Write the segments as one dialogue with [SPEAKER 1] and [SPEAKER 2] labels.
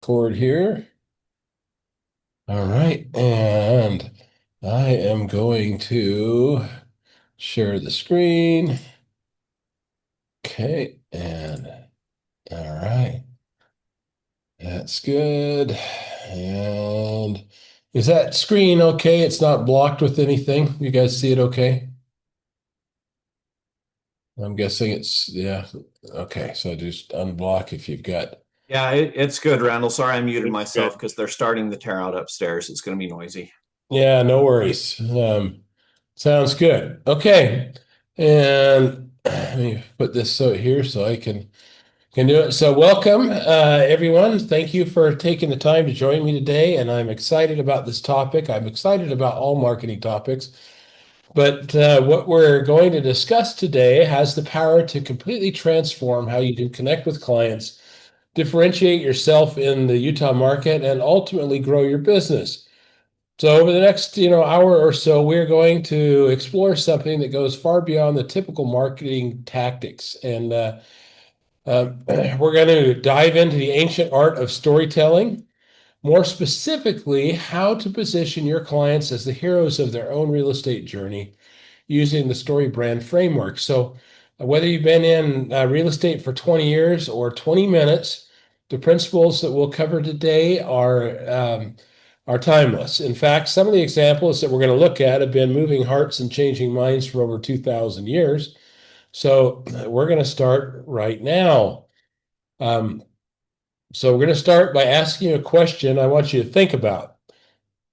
[SPEAKER 1] record here. All right, and I am going to share the screen. Okay, and all right, that's good. And is that screen okay? It's not blocked with anything. You guys see it okay? I'm guessing it's, yeah. Okay, so just unblock if you've got.
[SPEAKER 2] Yeah, it's good, Randall. Sorry I muted
[SPEAKER 1] It's
[SPEAKER 2] myself
[SPEAKER 1] good.
[SPEAKER 2] because they're starting the tear out upstairs. It's going to be noisy.
[SPEAKER 1] Yeah, no worries. Sounds good. Okay. And let me put this so here so I can do it. So welcome, everyone. Thank you for taking the time to join me today. And I'm excited about this topic. I'm excited about all marketing topics. But what we're going to discuss today has the power to completely transform how you do connect with clients, differentiate yourself in the Utah market, and ultimately grow your business. So over the next, hour or so, we're going to explore something that goes far beyond the typical marketing tactics, and we're going to dive into the ancient art of storytelling. More specifically, how to position your clients as the heroes of their own real estate journey using the story brand framework. So, whether you've been in real estate for 20 years or 20 minutes, the principles that we'll cover today are timeless. In fact, some of the examples that we're going to look at have been moving hearts and changing minds for over 2,000 years. So, we're going to start right now. Um, so, we're going to start by asking you a question I want you to think about.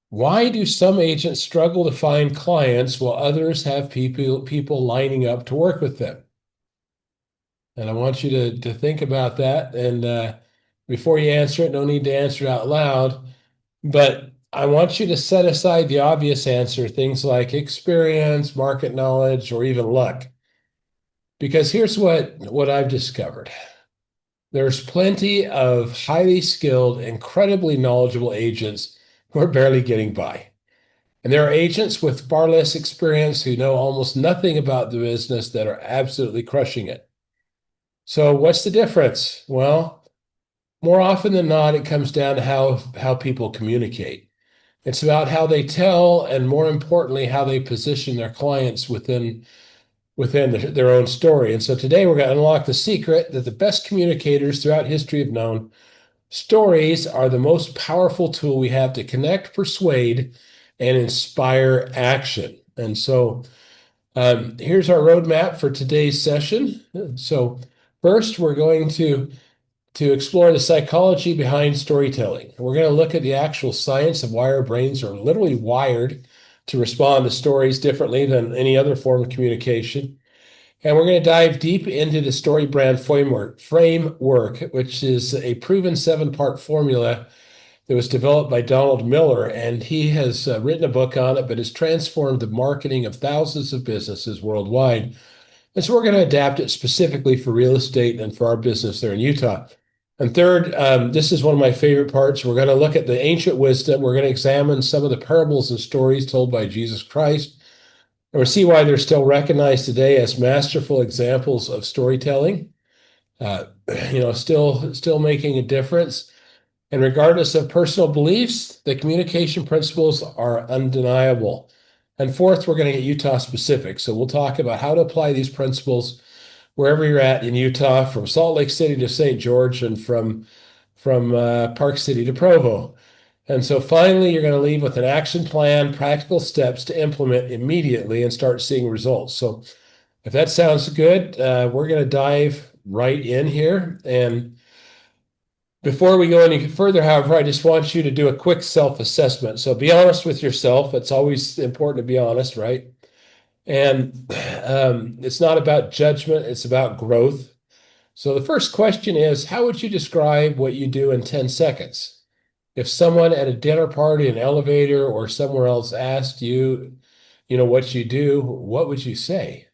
[SPEAKER 1] Why do some agents struggle to find clients while others have people lining up to work with them? And I want you to think about that. And before you answer it, no need to answer it out loud. But I want you to set aside the obvious answer, things like experience, market knowledge, or even luck. Because here's what I've discovered. There's plenty of highly skilled, incredibly knowledgeable agents who are barely getting by. And there are agents with far less experience who know almost nothing about the business that are absolutely crushing it. So, what's the difference? Well, more often than not, it comes down to how people communicate. It's about how they tell, and more importantly, how they position their clients within their own story. And so today we're going to unlock the secret that the best communicators throughout history have known. Stories are the most powerful tool we have to connect, persuade, and inspire action. And so here's our roadmap for today's session. So first, we're going to explore the psychology behind storytelling. We're going to look at the actual science of why our brains are literally wired to respond to stories differently than any other form of communication. And we're going to dive deep into the story brand framework, which is a proven seven-part formula that was developed by Donald Miller. And he has written a book on it, but has transformed the marketing of thousands of businesses worldwide. And so we're going to adapt it specifically for real estate and for our business there in Utah. And third, this is one of my favorite parts. We're going to look at the ancient wisdom. We're going to examine some of the parables and stories told by Jesus Christ. And we'll see why they're still recognized today as masterful examples of storytelling. Uh, still making a difference. And regardless of personal beliefs, the communication principles are undeniable. And fourth, we're going to get Utah specific. So we'll talk about how to apply these principles wherever you're at in Utah, from Salt Lake City to St. George, and from Park City to Provo. And so finally, you're going to leave with an action plan, practical steps to implement immediately and start seeing results. So if that sounds good, we're going to dive right in here. And before we go any further, however, I just want you to do a quick self-assessment. So be honest with yourself. It's always important to be honest, right? And it's not about judgment, it's about growth. So the first question is, how would you describe what you do in 10 seconds? If someone at a dinner party, an elevator, or somewhere else asked you, what you do, what would you say?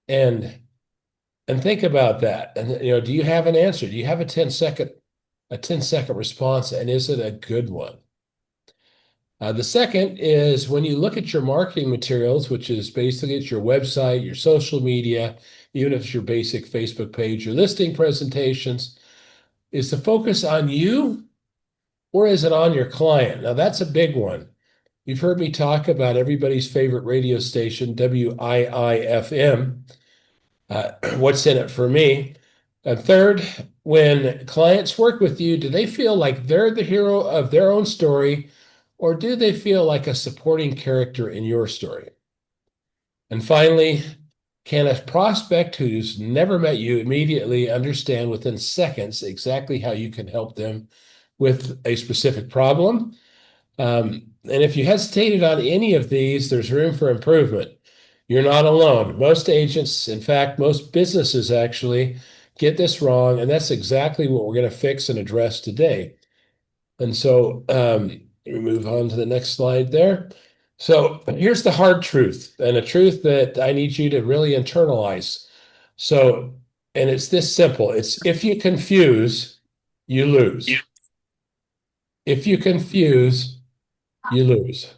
[SPEAKER 1] And and think about that. And do you have an answer? Do you have a 10-second response, and is it a good one? The second is when you look at your marketing materials, which is basically it's your website, your social media, even if it's your basic Facebook page, your listing presentations, is the focus on you or is it on your client? Now, that's a big one. You've heard me talk about everybody's favorite radio station, WIIFM. What's in it for me? And third, when clients work with you, do they feel like they're the hero of their own story, or do they feel like a supporting character in your story? And finally, can a prospect who's never met you immediately understand within seconds exactly how you can help them with a specific problem? And if you hesitated on any of these, there's room for improvement. You're not alone. Most agents, in fact, most businesses actually get this wrong, and that's exactly what we're going to fix and address today. And so we move on to the next slide there. So here's the hard truth, and a truth that I need you to really internalize. So, and it's this simple. It's if you confuse, you lose. If you confuse, you lose.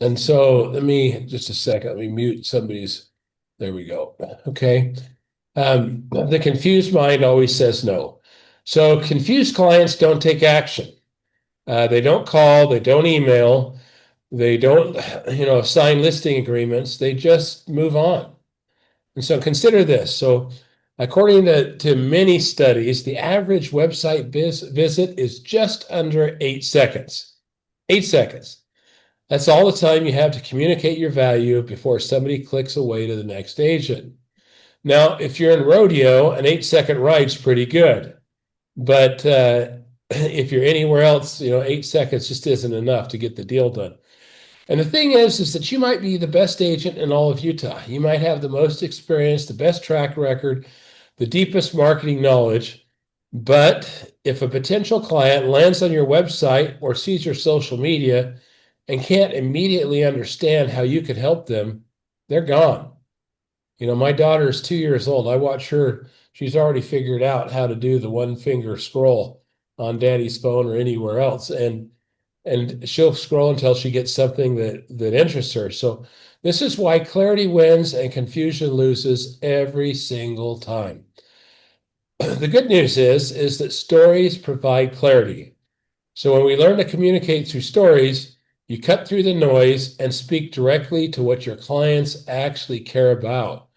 [SPEAKER 1] And so let me just a second, let me mute somebody's. There we go. Okay. The confused mind always says no. So confused clients don't take action. They don't call, they don't email, they don't, sign listing agreements. They just move on. And so consider this. So according to many studies, the average website visit is just under 8 seconds. 8 seconds. That's all the time you have to communicate your value before somebody clicks away to the next agent. Now, if you're in rodeo, an 8 second ride's pretty good. But if you're anywhere else, 8 seconds just isn't enough to get the deal done. And the thing is that you might be the best agent in all of Utah. You might have the most experience, the best track record, the deepest marketing knowledge. But if a potential client lands on your website or sees your social media and can't immediately understand how you could help them, they're gone. My daughter is 2 years old. I watch her. She's already figured out how to do the one finger scroll on daddy's phone or anywhere else. And she'll scroll until she gets something that interests her. So this is why clarity wins and confusion loses every single time. The good news is that stories provide clarity. So when we learn to communicate through stories, you cut through the noise and speak directly to what your clients actually care about.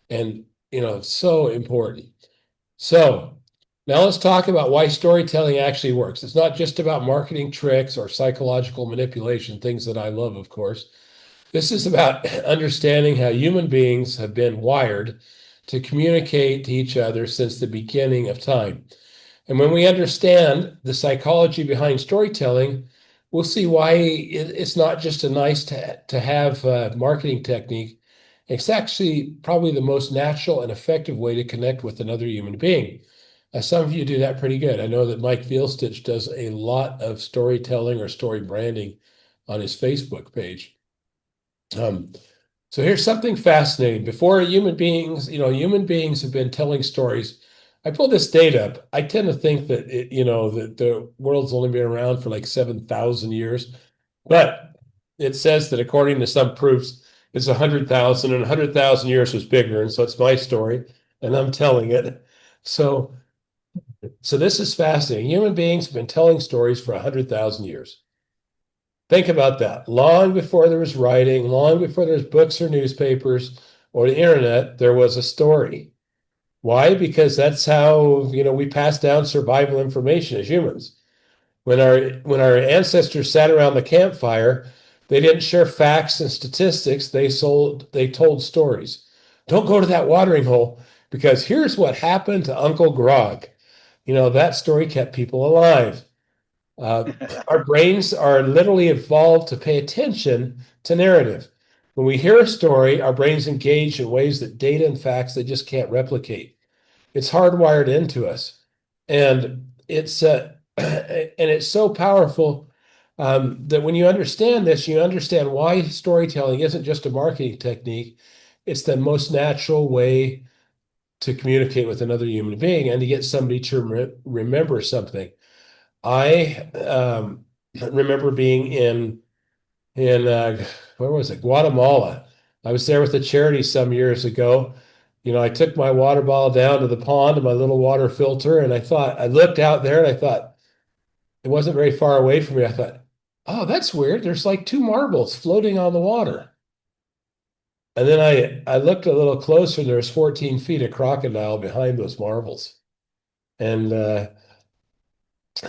[SPEAKER 1] And, it's so important. So now let's talk about why storytelling actually works. It's not just about marketing tricks or psychological manipulation, things that I love, of course. This is about understanding how human beings have been wired to communicate to each other since the beginning of time. And when we understand the psychology behind storytelling, we'll see why it's not just a nice to have marketing technique. It's actually probably the most natural and effective way to connect with another human being. Some of you do that pretty good. I know that Mike Vielstich does a lot of storytelling or story branding on his Facebook page. So here's something fascinating. Before human beings have been telling stories. I pulled this data up. I tend to think that that the world's only been around for like 7,000 years, but it says that according to some proofs, it's 100,000, and 100,000 years was bigger. And so it's my story, and I'm telling it. So this is fascinating. Human beings have been telling stories for 100,000 years. Think about that. Long before there was writing, long before there was books or newspapers or the internet, there was a story. Why? Because that's how, we pass down survival information as humans. When our ancestors sat around the campfire, they didn't share facts and statistics. They told stories. Don't go to that watering hole because here's what happened to Uncle Grog. That story kept people alive. Uh, our brains are literally evolved to pay attention to narrative. When we hear a story, our brains engage in ways that data and facts they just can't replicate. It's hardwired into us, and it's so powerful that when you understand this, you understand why storytelling isn't just a marketing technique. It's the most natural way to communicate with another human being and to get somebody to remember something. I remember being in where was it? Guatemala. I was there with a charity some years ago. I took my water bottle down to the pond and my little water filter, and I looked out there and I thought, It wasn't very far away from me. I thought, oh, that's weird. There's like two marbles floating on the water. And then I looked a little closer, and there's 14 feet of crocodile behind those marbles. And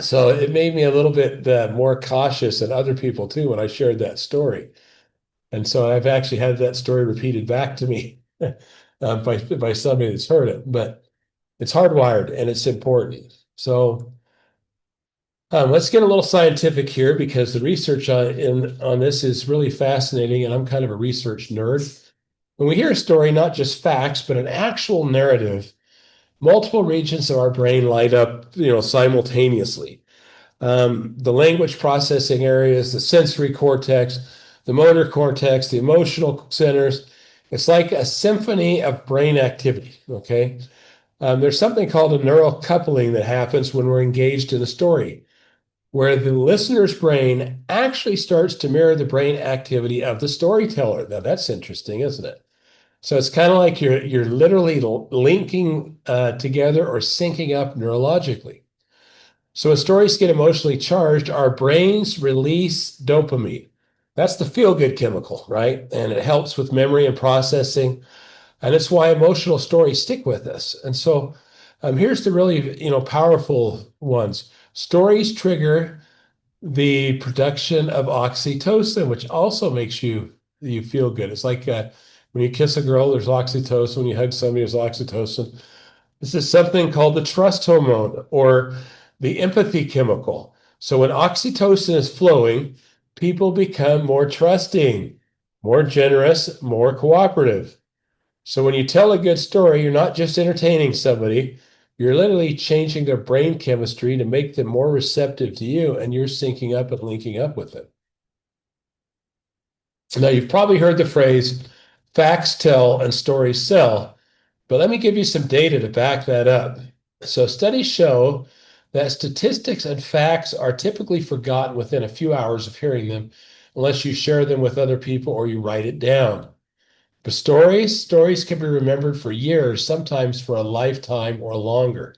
[SPEAKER 1] so it made me a little bit more cautious than other people too when I shared that story. And so I've actually had that story repeated back to me by somebody that's heard it. But it's hardwired and it's important. So let's get a little scientific here because the research on this is really fascinating, and I'm kind of a research nerd. When we hear a story, not just facts, but an actual narrative, multiple regions of our brain light up, simultaneously. The language processing areas, the sensory cortex, the motor cortex, the emotional centers. It's like a symphony of brain activity. Okay. There's something called a neural coupling that happens when we're engaged in a story, where the listener's brain actually starts to mirror the brain activity of the storyteller. Now, that's interesting, isn't it? So it's kind of like you're literally linking together or syncing up neurologically. So when stories get emotionally charged, our brains release dopamine. That's the feel-good chemical, right? And it helps with memory and processing. And it's why emotional stories stick with us. And so here's the really, powerful ones. Stories trigger the production of oxytocin, which also makes you feel good. It's like when you kiss a girl, there's oxytocin. When you hug somebody, there's oxytocin. This is something called the trust hormone or the empathy chemical. So when oxytocin is flowing, people become more trusting, more generous, more cooperative. So when you tell a good story, you're not just entertaining somebody, you're literally changing their brain chemistry to make them more receptive to you, and you're syncing up and linking up with them. Now, you've probably heard the phrase facts tell and stories sell, but let me give you some data to back that up. So studies show that statistics and facts are typically forgotten within a few hours of hearing them, unless you share them with other people or you write it down. But stories can be remembered for years, sometimes for a lifetime or longer.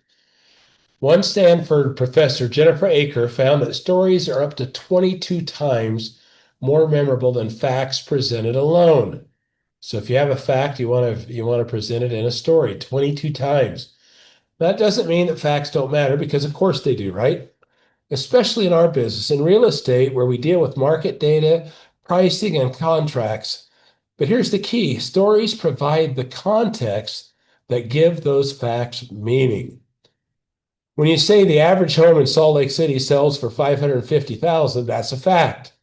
[SPEAKER 1] One Stanford professor, Jennifer Aker, found that stories are up to 22 times more memorable than facts presented alone. So if you have a fact, you want to present it in a story 22 times. That doesn't mean that facts don't matter, because of course they do, right? Especially in our business, in real estate, where we deal with market data, pricing, and contracts. But here's the key: stories provide the context that give those facts meaning. When you say the average home in Salt Lake City sells for 550,000, that's a fact.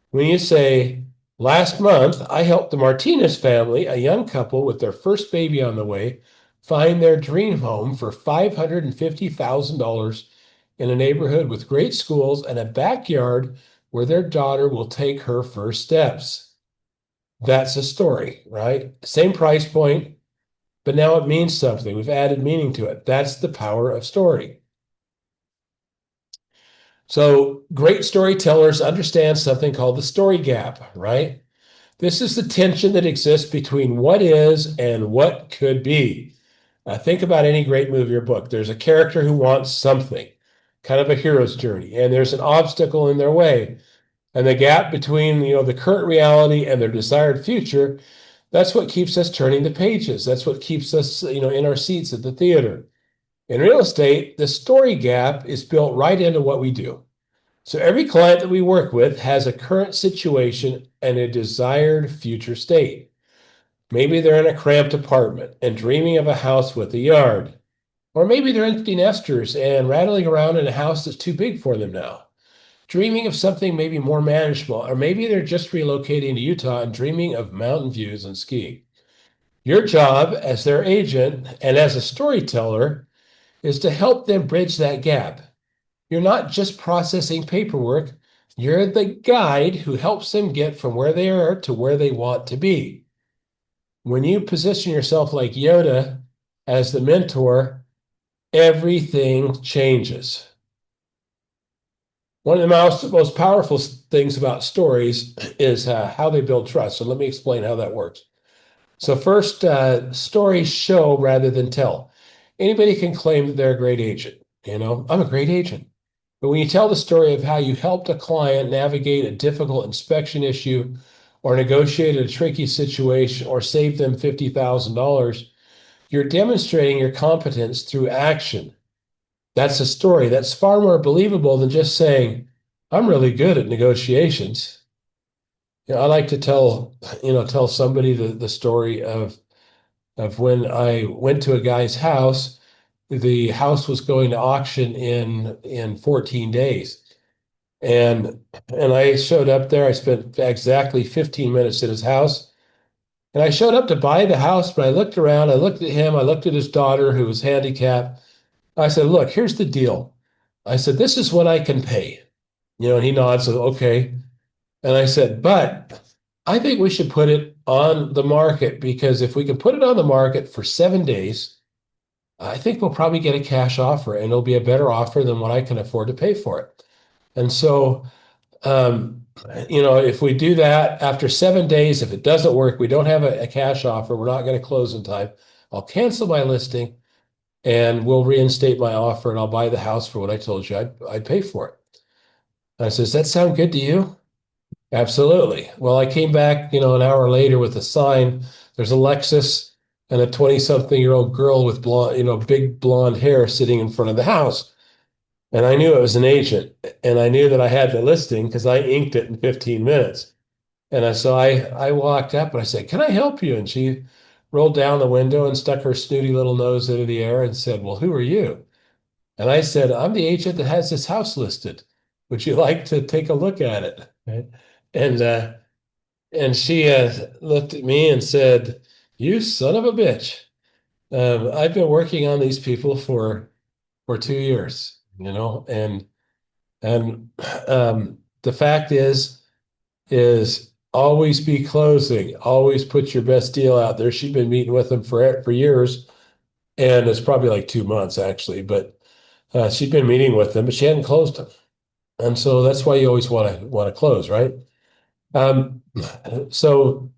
[SPEAKER 1] When you say last month I helped the Martinez family, a young couple with their first baby on the way, find their dream home for $550,000 in a neighborhood with great schools and a backyard where their daughter will take her first steps. That's a story, right? Same price point, but now it means something. We've added meaning to it. That's the power of story. So great storytellers understand something called the story gap, right? This is the tension that exists between what is and what could be. Think about any great movie or book. There's a character who wants something, kind of a hero's journey, and there's an obstacle in their way. And the gap between, the current reality and their desired future, that's what keeps us turning the pages. That's what keeps us, in our seats at the theater. In real estate, the story gap is built right into what we do. So every client that we work with has a current situation and a desired future state. Maybe they're in a cramped apartment and dreaming of a house with a yard. Or maybe they're empty nesters and rattling around in a house that's too big for them now, dreaming of something maybe more manageable. Or maybe they're just relocating to Utah and dreaming of mountain views and skiing. Your job as their agent and as a storyteller is to help them bridge that gap. You're not just processing paperwork, you're the guide who helps them get from where they are to where they want to be. When you position yourself like Yoda as the mentor, everything changes. One of the most powerful things about stories is how they build trust. So let me explain how that works. So first, stories show rather than tell. Anybody can claim that they're a great agent. I'm a great agent. But when you tell the story of how you helped a client navigate a difficult inspection issue or negotiated a tricky situation or saved them $50,000, you're demonstrating your competence through action. That's a story that's far more believable than just saying, I'm really good at negotiations. I like to tell somebody the story of when I went to a guy's house. The house was going to auction in 14 days. And I showed up there. I spent exactly 15 minutes at his house. And I showed up to buy the house, but I looked around, I looked at him, I looked at his daughter who was handicapped. I said, look, here's the deal. I said, this is what I can pay. And he nods, so, okay. And I said, but I think we should put it on the market because if we can put it on the market for 7 days, I think we'll probably get a cash offer and it'll be a better offer than what I can afford to pay for it. And so, um, if we do that after 7 days, if it doesn't work, we don't have a cash offer, we're not going to close in time. I'll cancel my listing and we'll reinstate my offer and I'll buy the house for what I told you I'd pay for it. And I said, does that sound good to you? Absolutely. Well, I came back, an hour later with a sign. There's a Lexus and a 20-something-year-old girl with blonde, big blonde hair sitting in front of the house. And I knew it was an agent. And I knew that I had the listing because I inked it in 15 minutes. And I walked up and I said, can I help you? And she rolled down the window and stuck her snooty little nose into the air and said, well, who are you? And I said, I'm the agent that has this house listed. Would you like to take a look at it? Right? And she looked at me and said, you son of a bitch. I've been working on these people for 2 years, and the fact is always be closing, always put your best deal out there. She'd been meeting with them for years, and it's probably like 2 months actually, but she'd been meeting with them, but she hadn't closed them. And so that's why you always want to close, right? Um, so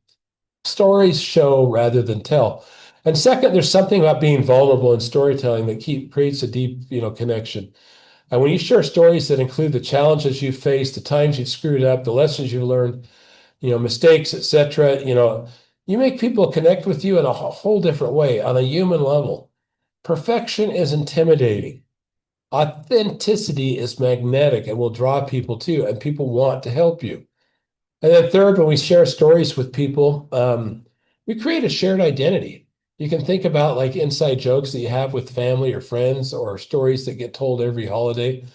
[SPEAKER 1] stories show rather than tell. And second, there's something about being vulnerable in storytelling that creates a deep, connection. And when you share stories that include the challenges you faced, the times you screwed up, the lessons you learned, mistakes, etc., you make people connect with you in a whole different way on a human level. Perfection is intimidating. Authenticity is magnetic and will draw people to you, and people want to help you. And then third, when we share stories with people, we create a shared identity. You can think about like inside jokes that you have with family or friends, or stories that get told every holiday.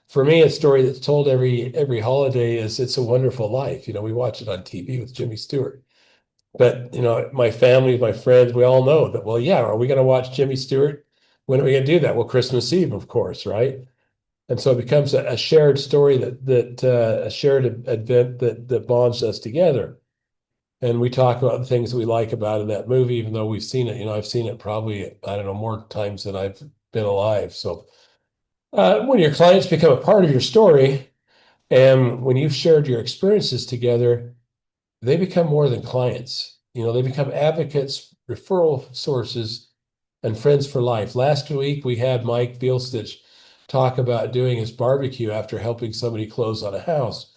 [SPEAKER 1] For me, a story that's told every holiday is "It's a Wonderful Life." We watch it on TV with Jimmy Stewart. But my family, my friends, we all know that. Well, yeah, are we going to watch Jimmy Stewart? When are we going to do that? Well, Christmas Eve, of course, right? And so it becomes a shared story that a shared event that bonds us together. And we talk about the things that we like about in that movie, even though we've seen it. I've seen it probably, I don't know, more times than I've been alive. So when your clients become a part of your story, and when you've shared your experiences together, they become more than clients. They become advocates, referral sources, and friends for life. Last week, we had Mike Vielstich talk about doing his barbecue after helping somebody close on a house.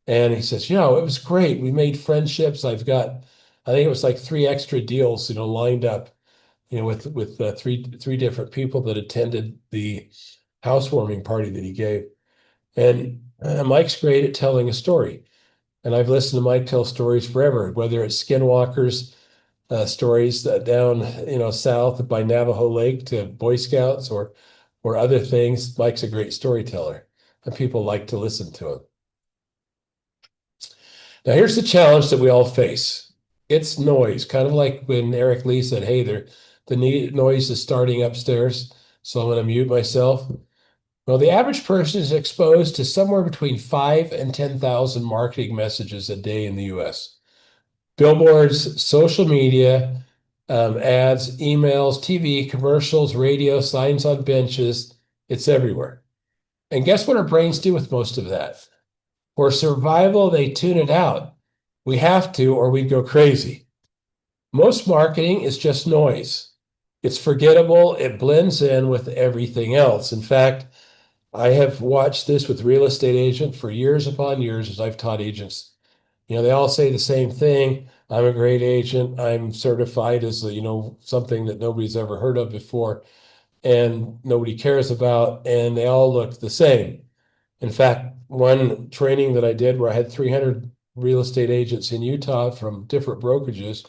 [SPEAKER 1] And he says, it was great. We made friendships. I think it was like 3 extra deals, lined up, with three different people that attended the housewarming party that he gave. And Mike's great at telling a story. And I've listened to Mike tell stories forever, whether it's skinwalkers, stories down, south by Navajo Lake to Boy Scouts or other things. Mike's a great storyteller, and people like to listen to him. Now, here's the challenge that we all face. It's noise, kind of like when Eric Lee said, hey, the noise is starting upstairs, so I'm going to mute myself. Well, the average person is exposed to somewhere between 5 and 10,000 marketing messages a day in the US. Billboards, social media, ads, emails, TV, commercials, radio, signs on benches, it's everywhere. And guess what our brains do with most of that? For survival, they tune it out. We have to, or we'd go crazy. Most marketing is just noise. It's forgettable. It blends in with everything else. In fact, I have watched this with real estate agents for years upon years as I've taught agents. They all say the same thing. I'm a great agent. I'm certified as, something that nobody's ever heard of before and nobody cares about, and they all look the same. In fact, one training that I did where I had 300 real estate agents in Utah from different brokerages,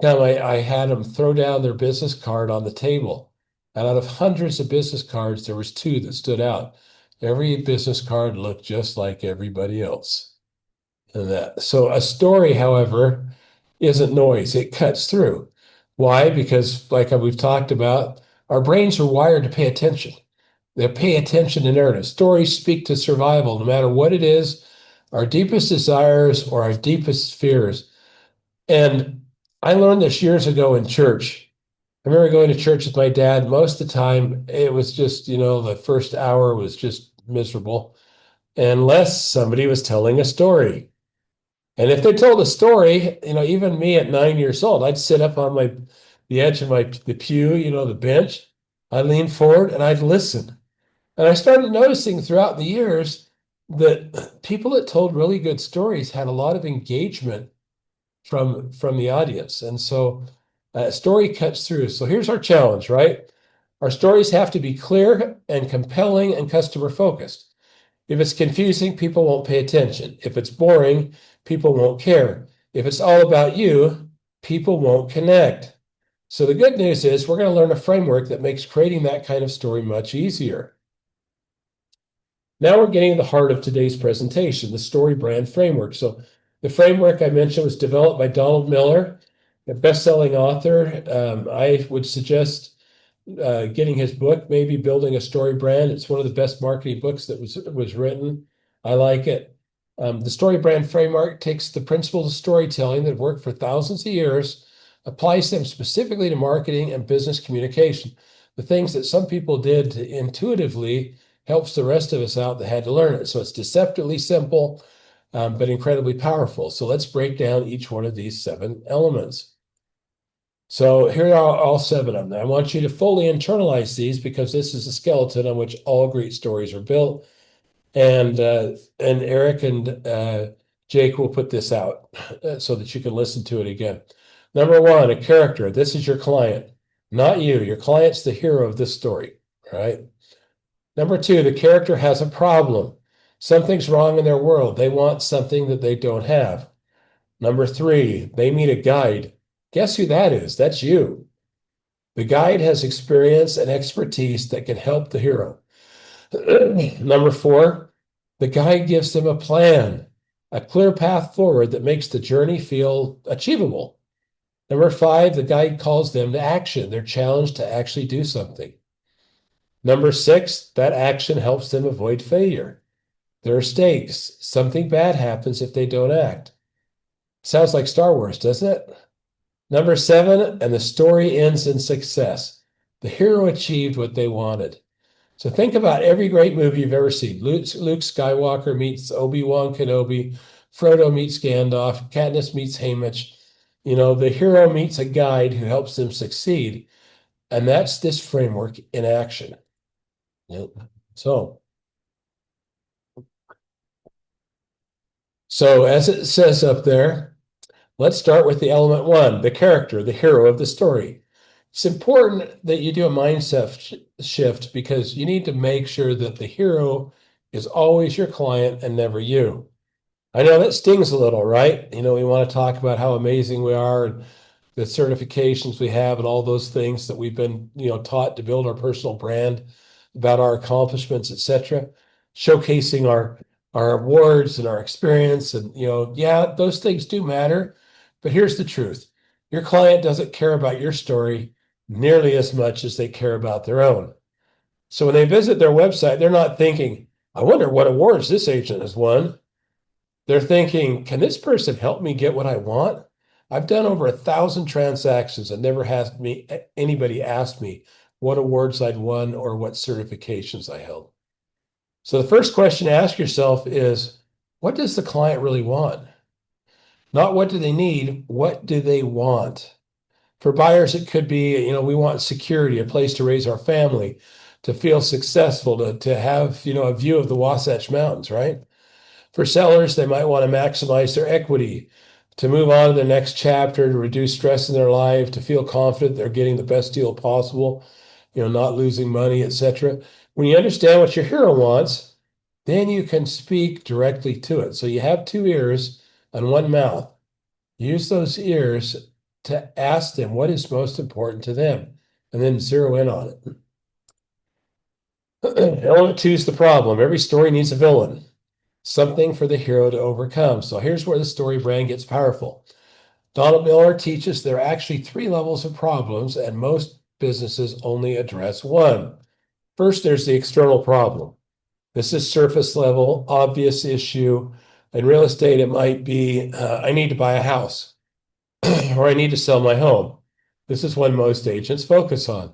[SPEAKER 1] I had them throw down their business card on the table. And out of hundreds of business cards, there was two that stood out. Every business card looked just like everybody else. And that. So a story, however, isn't noise. It cuts through. Why? Because, like we've talked about, our brains are wired to pay attention. They pay attention to narrative. Stories speak to survival, no matter what it is, our deepest desires or our deepest fears. And I learned this years ago in church. I remember going to church with my dad. Most of the time, it was just, the first hour was just miserable, unless somebody was telling a story. And if they told a story, even me at 9 years old, I'd sit up on the edge of the pew, the bench. I'd lean forward and I'd listen. And I started noticing throughout the years that people that told really good stories had a lot of engagement from the audience. And so story cuts through. So here's our challenge, right? Our stories have to be clear and compelling and customer focused. If it's confusing, people won't pay attention. If it's boring, people won't care. If it's all about you, people won't connect. So the good news is we're going to learn a framework that makes creating that kind of story much easier. Now we're getting to the heart of today's presentation, the story brand framework. So the framework I mentioned was developed by Donald Miller, a best-selling author. I would suggest getting his book, maybe Building a Story Brand. It's one of the best marketing books that was written. I like it. The story brand framework takes the principles of storytelling that have worked for thousands of years, applies them specifically to marketing and business communication. The things that some people did intuitively helps the rest of us out that had to learn it. So it's deceptively simple, but incredibly powerful. So let's break down each one of these 7 elements. So here are all 7 of them. I want you to fully internalize these because this is a skeleton on which all great stories are built. And Eric and Jake will put this out so that you can listen to it again. Number 1, a character. This is your client, not you. Your client's the hero of this story, right? Number 2, the character has a problem. Something's wrong in their world. They want something that they don't have. Number 3, they meet a guide. Guess who that is? That's you. The guide has experience and expertise that can help the hero. Number 4, the guide gives them a plan, a clear path forward that makes the journey feel achievable. Number 5, the guide calls them to action. They're challenged to actually do something. Number 6, that action helps them avoid failure. There are stakes. Something bad happens if they don't act. Sounds like Star Wars, doesn't it? Number 7, and the story ends in success. The hero achieved what they wanted. So think about every great movie you've ever seen. Luke Skywalker meets Obi-Wan Kenobi, Frodo meets Gandalf, Katniss meets Haymitch. The hero meets a guide who helps them succeed. And that's this framework in action. Yep. So as it says up there, let's start with the element 1, the character, the hero of the story. It's important that you do a mindset shift because you need to make sure that the hero is always your client and never you. I know that stings a little, right? We want to talk about how amazing we are and the certifications we have and all those things that we've been, taught to build our personal brand, about our accomplishments, etc., showcasing our awards and our experience. And, yeah, those things do matter. But here's the truth. Your client doesn't care about your story nearly as much as they care about their own. So when they visit their website, they're not thinking, I wonder what awards this agent has won. They're thinking, can this person help me get what I want? I've done over 1,000 transactions and never had anybody ask me what awards I'd won or what certifications I held. So the first question to ask yourself is, what does the client really want? Not what do they need, what do they want? For buyers, it could be, we want security, a place to raise our family. to feel successful, to have, a view of the Wasatch Mountains, right? For sellers, they might want to maximize their equity, to move on to the next chapter, to reduce stress in their life, to feel confident they're getting the best deal possible, not losing money, etc. When you understand what your hero wants, then you can speak directly to it. So you have two ears and one mouth. Use those ears to ask them what is most important to them, and then zero in on it. Element two is the problem. Every story needs a villain, something for the hero to overcome. So here's where the story brand gets powerful. Donald Miller teaches there are actually three levels of problems, and most businesses only address one. First, there's the external problem. This is surface level, obvious issue. In real estate, it might be I need to buy a house or I need to sell my home. This is what most agents focus on.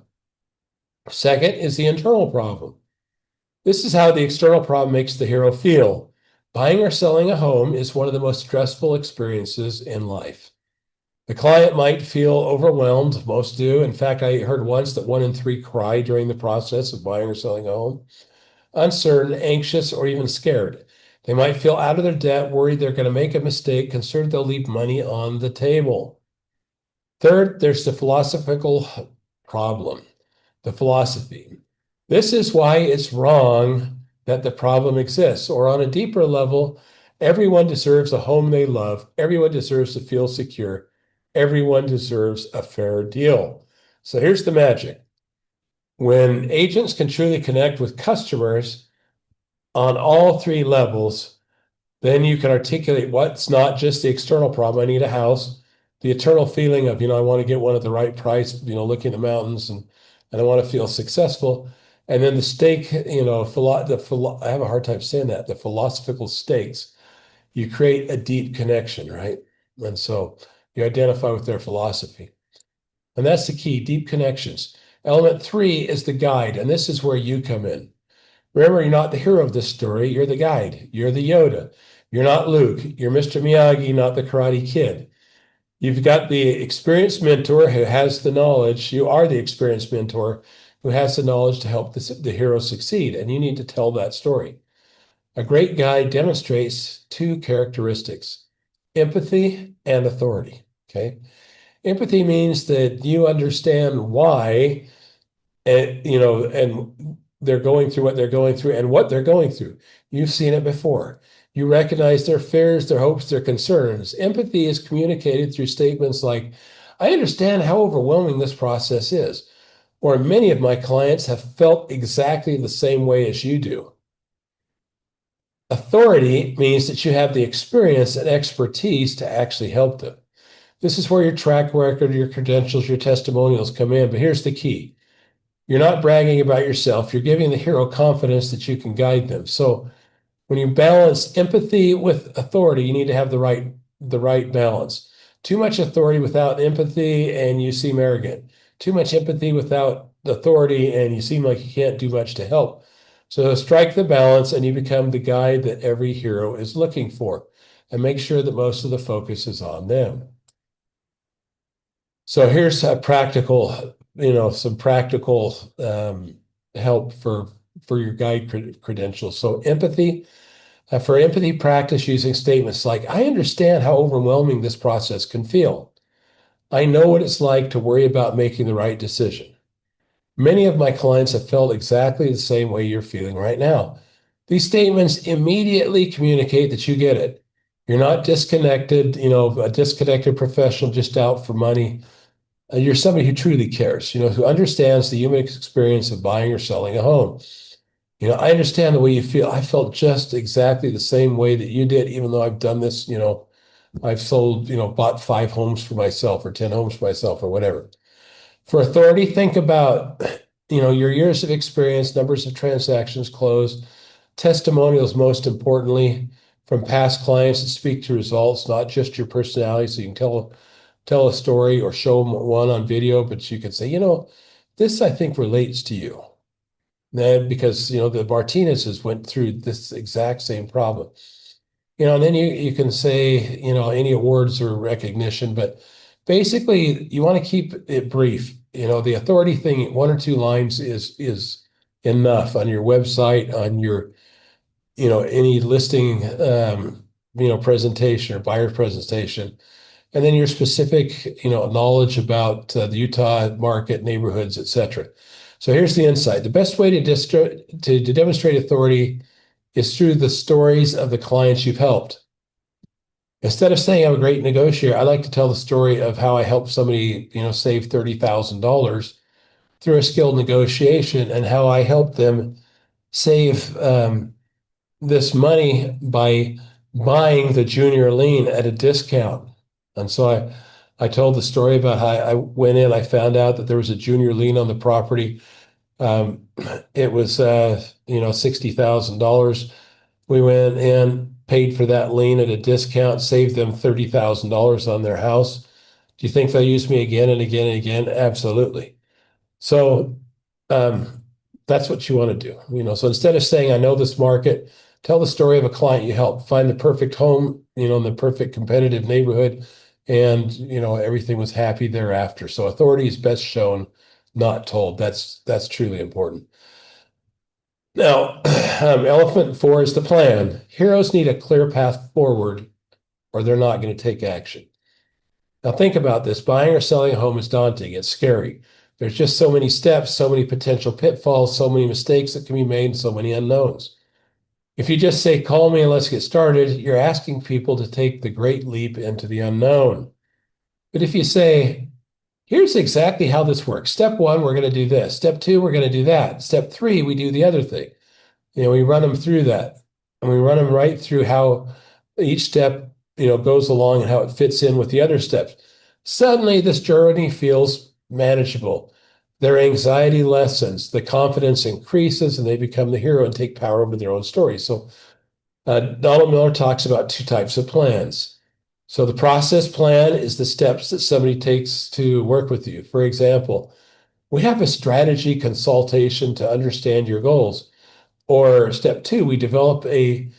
[SPEAKER 1] Second is the internal problem. This is how the external problem makes the hero feel. Buying or selling a home is one of the most stressful experiences in life. The client might feel overwhelmed, most do. In fact, I heard once that 1 in 3 cry during the process of buying or selling a home. Uncertain, anxious, or even scared. They might feel out of their depth, worried they're going to make a mistake, concerned they'll leave money on the table. Third, there's the philosophical problem, the philosophy. This is why it's wrong that the problem exists. Or on a deeper level, everyone deserves a home they love. Everyone deserves to feel secure. Everyone deserves a fair deal. So here's the magic. When agents can truly connect with customers on all three levels, then you can articulate what's not just the external problem. I need a house, the eternal feeling of, I want to get one at the right price, looking at the mountains and I want to feel successful. And then the stake, I have a hard time saying that, the philosophical stakes, you create a deep connection, right? And so you identify with their philosophy. And that's the key, deep connections. Element three is the guide, and this is where you come in. Remember, you're not the hero of this story. You're the guide. You're the Yoda. You're not Luke. You're Mr. Miyagi, not the Karate Kid. You've got the experienced mentor who has the knowledge. You are the experienced mentor who has the knowledge to help the hero succeed, and you need to tell that story. A great guide demonstrates two characteristics, empathy and authority. Okay. Empathy means that you understand why, and they're going through what they're going through and what they're going through. You've seen it before. You recognize their fears, their hopes, their concerns. Empathy is communicated through statements like, I understand how overwhelming this process is, or many of my clients have felt exactly the same way as you do. Authority means that you have the experience and expertise to actually help them. This is where your track record, your credentials, your testimonials come in. But here's the key. You're not bragging about yourself. You're giving the hero confidence that you can guide them. So when you balance empathy with authority, you need to have the right balance. Too much authority without empathy, and you seem arrogant. Too much empathy without authority, and you seem like you can't do much to help. So strike the balance, and you become the guide that every hero is looking for, and make sure that most of the focus is on them. So here's a practical, some practical help for your guide credentials. So empathy, for empathy practice using statements like, I understand how overwhelming this process can feel. I know what it's like to worry about making the right decision. Many of my clients have felt exactly the same way you're feeling right now. These statements immediately communicate that you get it. You're not disconnected, a disconnected professional just out for money. You're somebody who truly cares, who understands the human experience of buying or selling a home. I understand the way you feel. I felt just exactly the same way that you did, even though I've done this, I've sold, bought 5 homes for myself or 10 homes for myself or whatever. For authority, think about, your years of experience, numbers of transactions closed, testimonials, most importantly, from past clients that speak to results, not just your personality. So you can tell a story or show them one on video, but you can say, this I think relates to you. Then because the Martinez's went through this exact same problem. And then you can say, any awards or recognition, but basically you want to keep it brief. The authority thing, 1 or 2 lines is enough on your website, on your, any listing, presentation or buyer presentation, and then your specific, knowledge about the Utah market, neighborhoods, et cetera. So here's the insight. The best way to demonstrate authority is through the stories of the clients you've helped. Instead of saying I'm a great negotiator, I like to tell the story of how I helped somebody, save $30,000 through a skilled negotiation, and how I helped them save this money by buying the junior lien at a discount. And so I told the story about how I went in, I found out that there was a junior lien on the property. Um, it was, $60,000. We went in, paid for that lien at a discount, saved them $30,000 on their house. Do you think they'll use me again and again and again? Absolutely. So um, that's what you want to do. So instead of saying, I know this market, tell the story of a client you help find the perfect home, in the perfect competitive neighborhood, and everything was happy thereafter. So authority is best shown, not told. That's truly important. Now, elephant four is the plan. Heroes need a clear path forward, or they're not going to take action. Now, think about this. Buying or selling a home is daunting. It's scary. There's just so many steps, so many potential pitfalls, so many mistakes that can be made, and so many unknowns. If you just say, call me and let's get started, you're asking people to take the great leap into the unknown. But if you say, here's exactly how this works. Step one, we're going to do this. Step two, we're going to do that. Step three, we do the other thing. We run them through that, and we run them right through how each step, goes along and how it fits in with the other steps. Suddenly, this journey feels manageable. Their anxiety lessens, the confidence increases, and they become the hero and take power over their own story. So, Donald Miller talks about two types of plans. So, the process plan is the steps that somebody takes to work with you. For example, we have a strategy consultation to understand your goals. Or step two, we develop a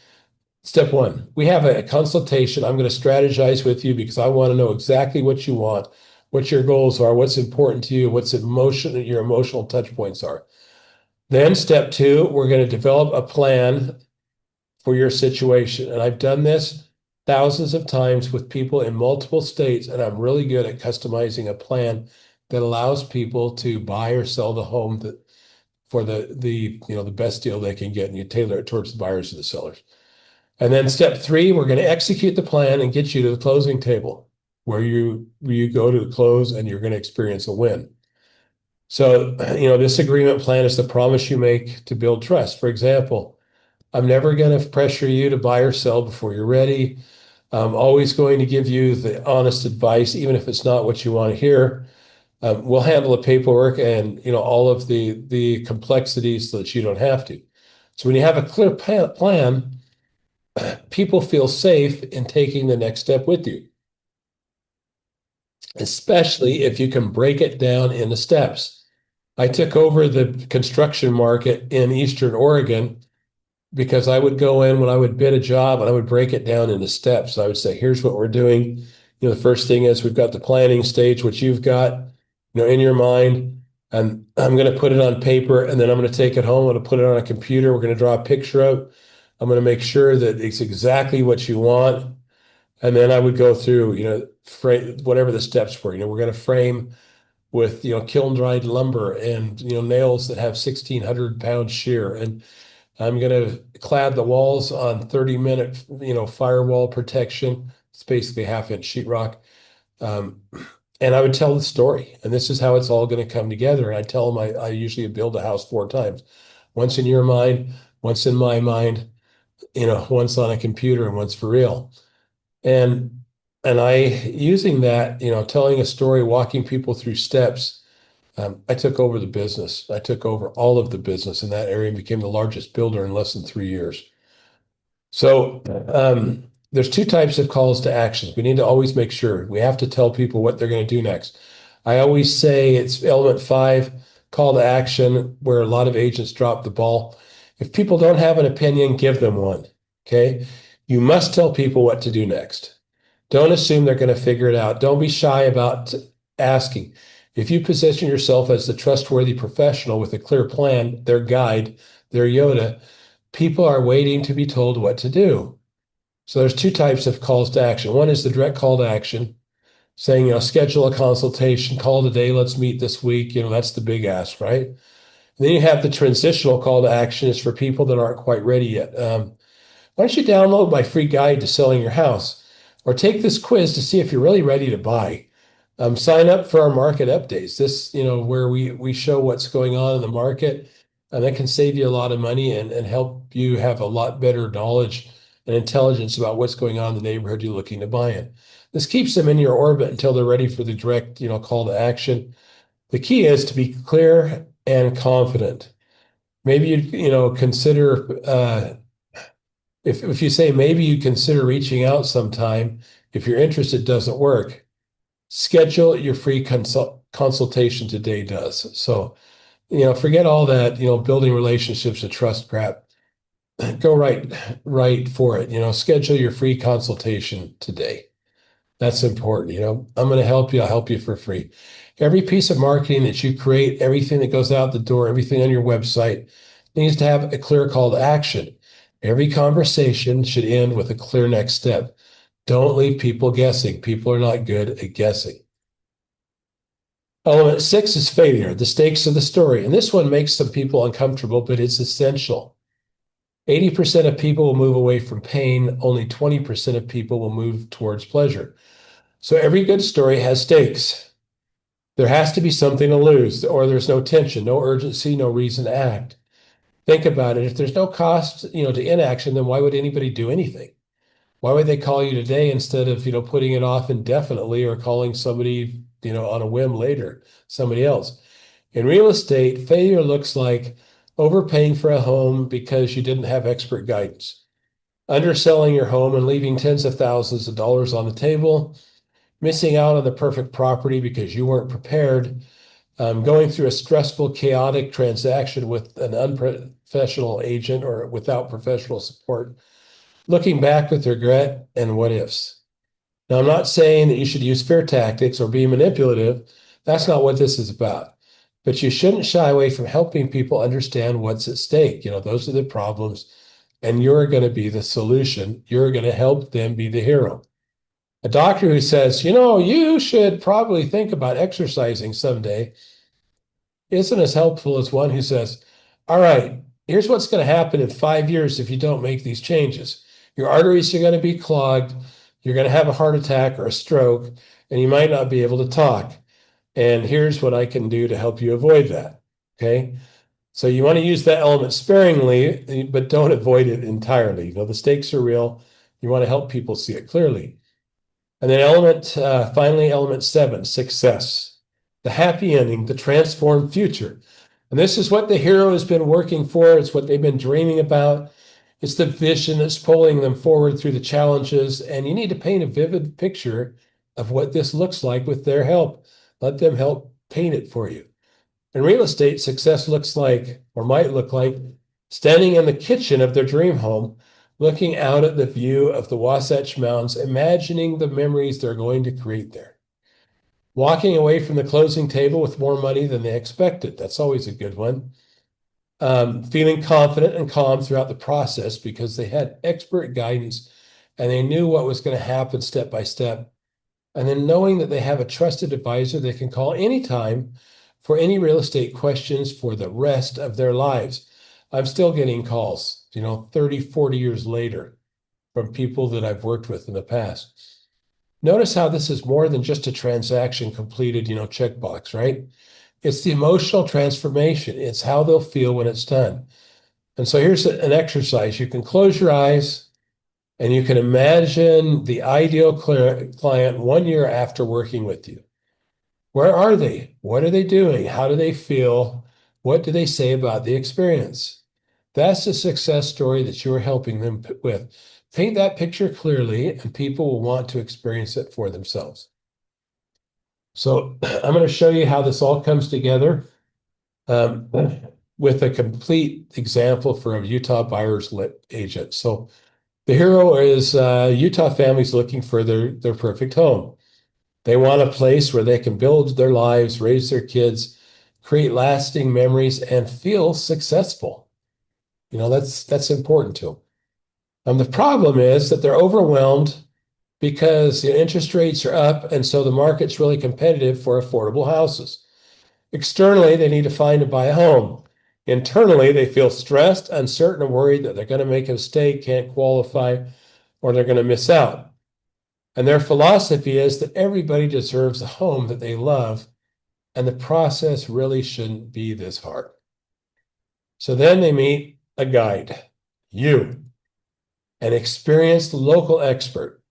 [SPEAKER 1] step one. We have a consultation. I'm going to strategize with you because I want to know exactly what you want, what your goals are, what's important to you, your emotional touch points are. Then step two, we're going to develop a plan for your situation. And I've done this thousands of times with people in multiple states, and I'm really good at customizing a plan that allows people to buy or sell the home that for the best deal they can get, and you tailor it towards the buyers and the sellers. And then step three, we're going to execute the plan and get you to the closing table where you go to the close and you're going to experience a win. So, this agreement plan is the promise you make to build trust. For example, I'm never going to pressure you to buy or sell before you're ready. I'm always going to give you the honest advice, even if it's not what you want to hear. We'll handle the paperwork and all of the complexities so that you don't have to. So when you have a clear plan, people feel safe in taking the next step with you, especially if you can break it down into steps. I took over the construction market in Eastern Oregon because I would go in when I would bid a job and I would break it down into steps. I would say, here's what we're doing. The first thing is we've got the planning stage, which you've got, in your mind, and I'm going to put it on paper, and then I'm going to take it home. I'm going to put it on a computer. We're going to draw a picture of. I'm going to make sure that it's exactly what you want. And then I would go through, frame, whatever the steps were. We're going to frame with, kiln dried lumber and, nails that have 1,600-pound shear. And I'm going to clad the walls on 30-minute, firewall protection. It's basically half-inch sheetrock. And I would tell the story. And this is how it's all going to come together. And I tell them I usually build a house 4 times. Once in your mind, once in my mind, once on a computer and once for real. And I, using that, telling a story, walking people through steps, I took over the business. I took over all of the business in that area and became the largest builder in less than 3 years. So there's two types of calls to actions. We need to always make sure we have to tell people what they're going to do next. I always say it's element 5, call to action, where a lot of agents drop the ball. If people don't have an opinion, give them one. Okay. You must tell people what to do next. Don't assume they're going to figure it out. Don't be shy about asking. If you position yourself as the trustworthy professional with a clear plan, their guide, their Yoda, people are waiting to be told what to do. So there's two types of calls to action. One is the direct call to action, saying, schedule a consultation, call today, let's meet this week. That's the big ask, right? And then you have the transitional call to action is for people that aren't quite ready yet. Why don't you download my free guide to selling your house or take this quiz to see if you're really ready to buy? Sign up for our market updates. This, where we show what's going on in the market, and that can save you a lot of money and help you have a lot better knowledge and intelligence about what's going on in the neighborhood you're looking to buy in. This keeps them in your orbit until they're ready for the direct, call to action. The key is to be clear and confident. Maybe consider if you say maybe you consider reaching out sometime if you're interested doesn't work. Schedule your free consultation today does. So, forget all that, building relationships and trust crap. Go right for it. Schedule your free consultation today. That's important. I'm going to help you. I'll help you for free. Every piece of marketing that you create, everything that goes out the door, everything on your website needs to have a clear call to action. Every conversation should end with a clear next step. Don't leave people guessing. People are not good at guessing. Element 6 is failure, the stakes of the story. And this one makes some people uncomfortable, but it's essential. 80% of people will move away from pain. Only 20% of people will move towards pleasure. So every good story has stakes. There has to be something to lose, or there's no tension, no urgency, no reason to act. Think about it. If there's no cost, to inaction, then why would anybody do anything? Why would they call you today instead of, putting it off indefinitely or calling somebody, on a whim later, somebody else? In real estate, failure looks like overpaying for a home because you didn't have expert guidance, underselling your home and leaving tens of thousands of dollars on the table, missing out on the perfect property because you weren't prepared, going through a stressful, chaotic transaction with an unprofessional agent or without professional support, looking back with regret and what ifs. Now, I'm not saying that you should use fear tactics or be manipulative. That's not what this is about. But you shouldn't shy away from helping people understand what's at stake. Those are the problems, and you're going to be the solution. You're going to help them be the hero. A doctor who says, you should probably think about exercising someday isn't as helpful as one who says, all right, here's what's going to happen in 5 years if you don't make these changes. Your arteries are going to be clogged. You're going to have a heart attack or a stroke, and you might not be able to talk. And here's what I can do to help you avoid that. Okay. So you want to use that element sparingly, but don't avoid it entirely. The stakes are real. You want to help people see it clearly. And then finally, element 7, success, the happy ending, the transformed future. And this is what the hero has been working for. It's what they've been dreaming about. It's the vision that's pulling them forward through the challenges. And you need to paint a vivid picture of what this looks like with their help. Let them help paint it for you. In real estate, success looks like, or might look like, standing in the kitchen of their dream home, looking out at the view of the Wasatch Mountains, imagining the memories they're going to create there. Walking away from the closing table with more money than they expected. That's always a good one. Feeling confident and calm throughout the process because they had expert guidance and they knew what was going to happen step by step. And then knowing that they have a trusted advisor they can call anytime for any real estate questions for the rest of their lives. I'm still getting calls, 30, 40 years later from people that I've worked with in the past. Notice how this is more than just a transaction completed, checkbox, right? It's the emotional transformation. It's how they'll feel when it's done. And so here's an exercise. You can close your eyes and you can imagine the ideal client 1 year after working with you. Where are they? What are they doing? How do they feel? What do they say about the experience? That's the success story that you're helping them with. Paint that picture clearly, and people will want to experience it for themselves. So I'm going to show you how this all comes together with a complete example for a Utah buyer's agent. So the hero is Utah families looking for their perfect home. They want a place where they can build their lives, raise their kids, create lasting memories, and feel successful. That's important to them. The problem is that they're overwhelmed because the interest rates are up, and so the market's really competitive for affordable houses. Externally, they need to find and buy a home. Internally, they feel stressed, uncertain, and worried that they're going to make a mistake, can't qualify, or they're going to miss out. And their philosophy is that everybody deserves a home that they love, and the process really shouldn't be this hard. So then they meet a guide, you, an experienced local expert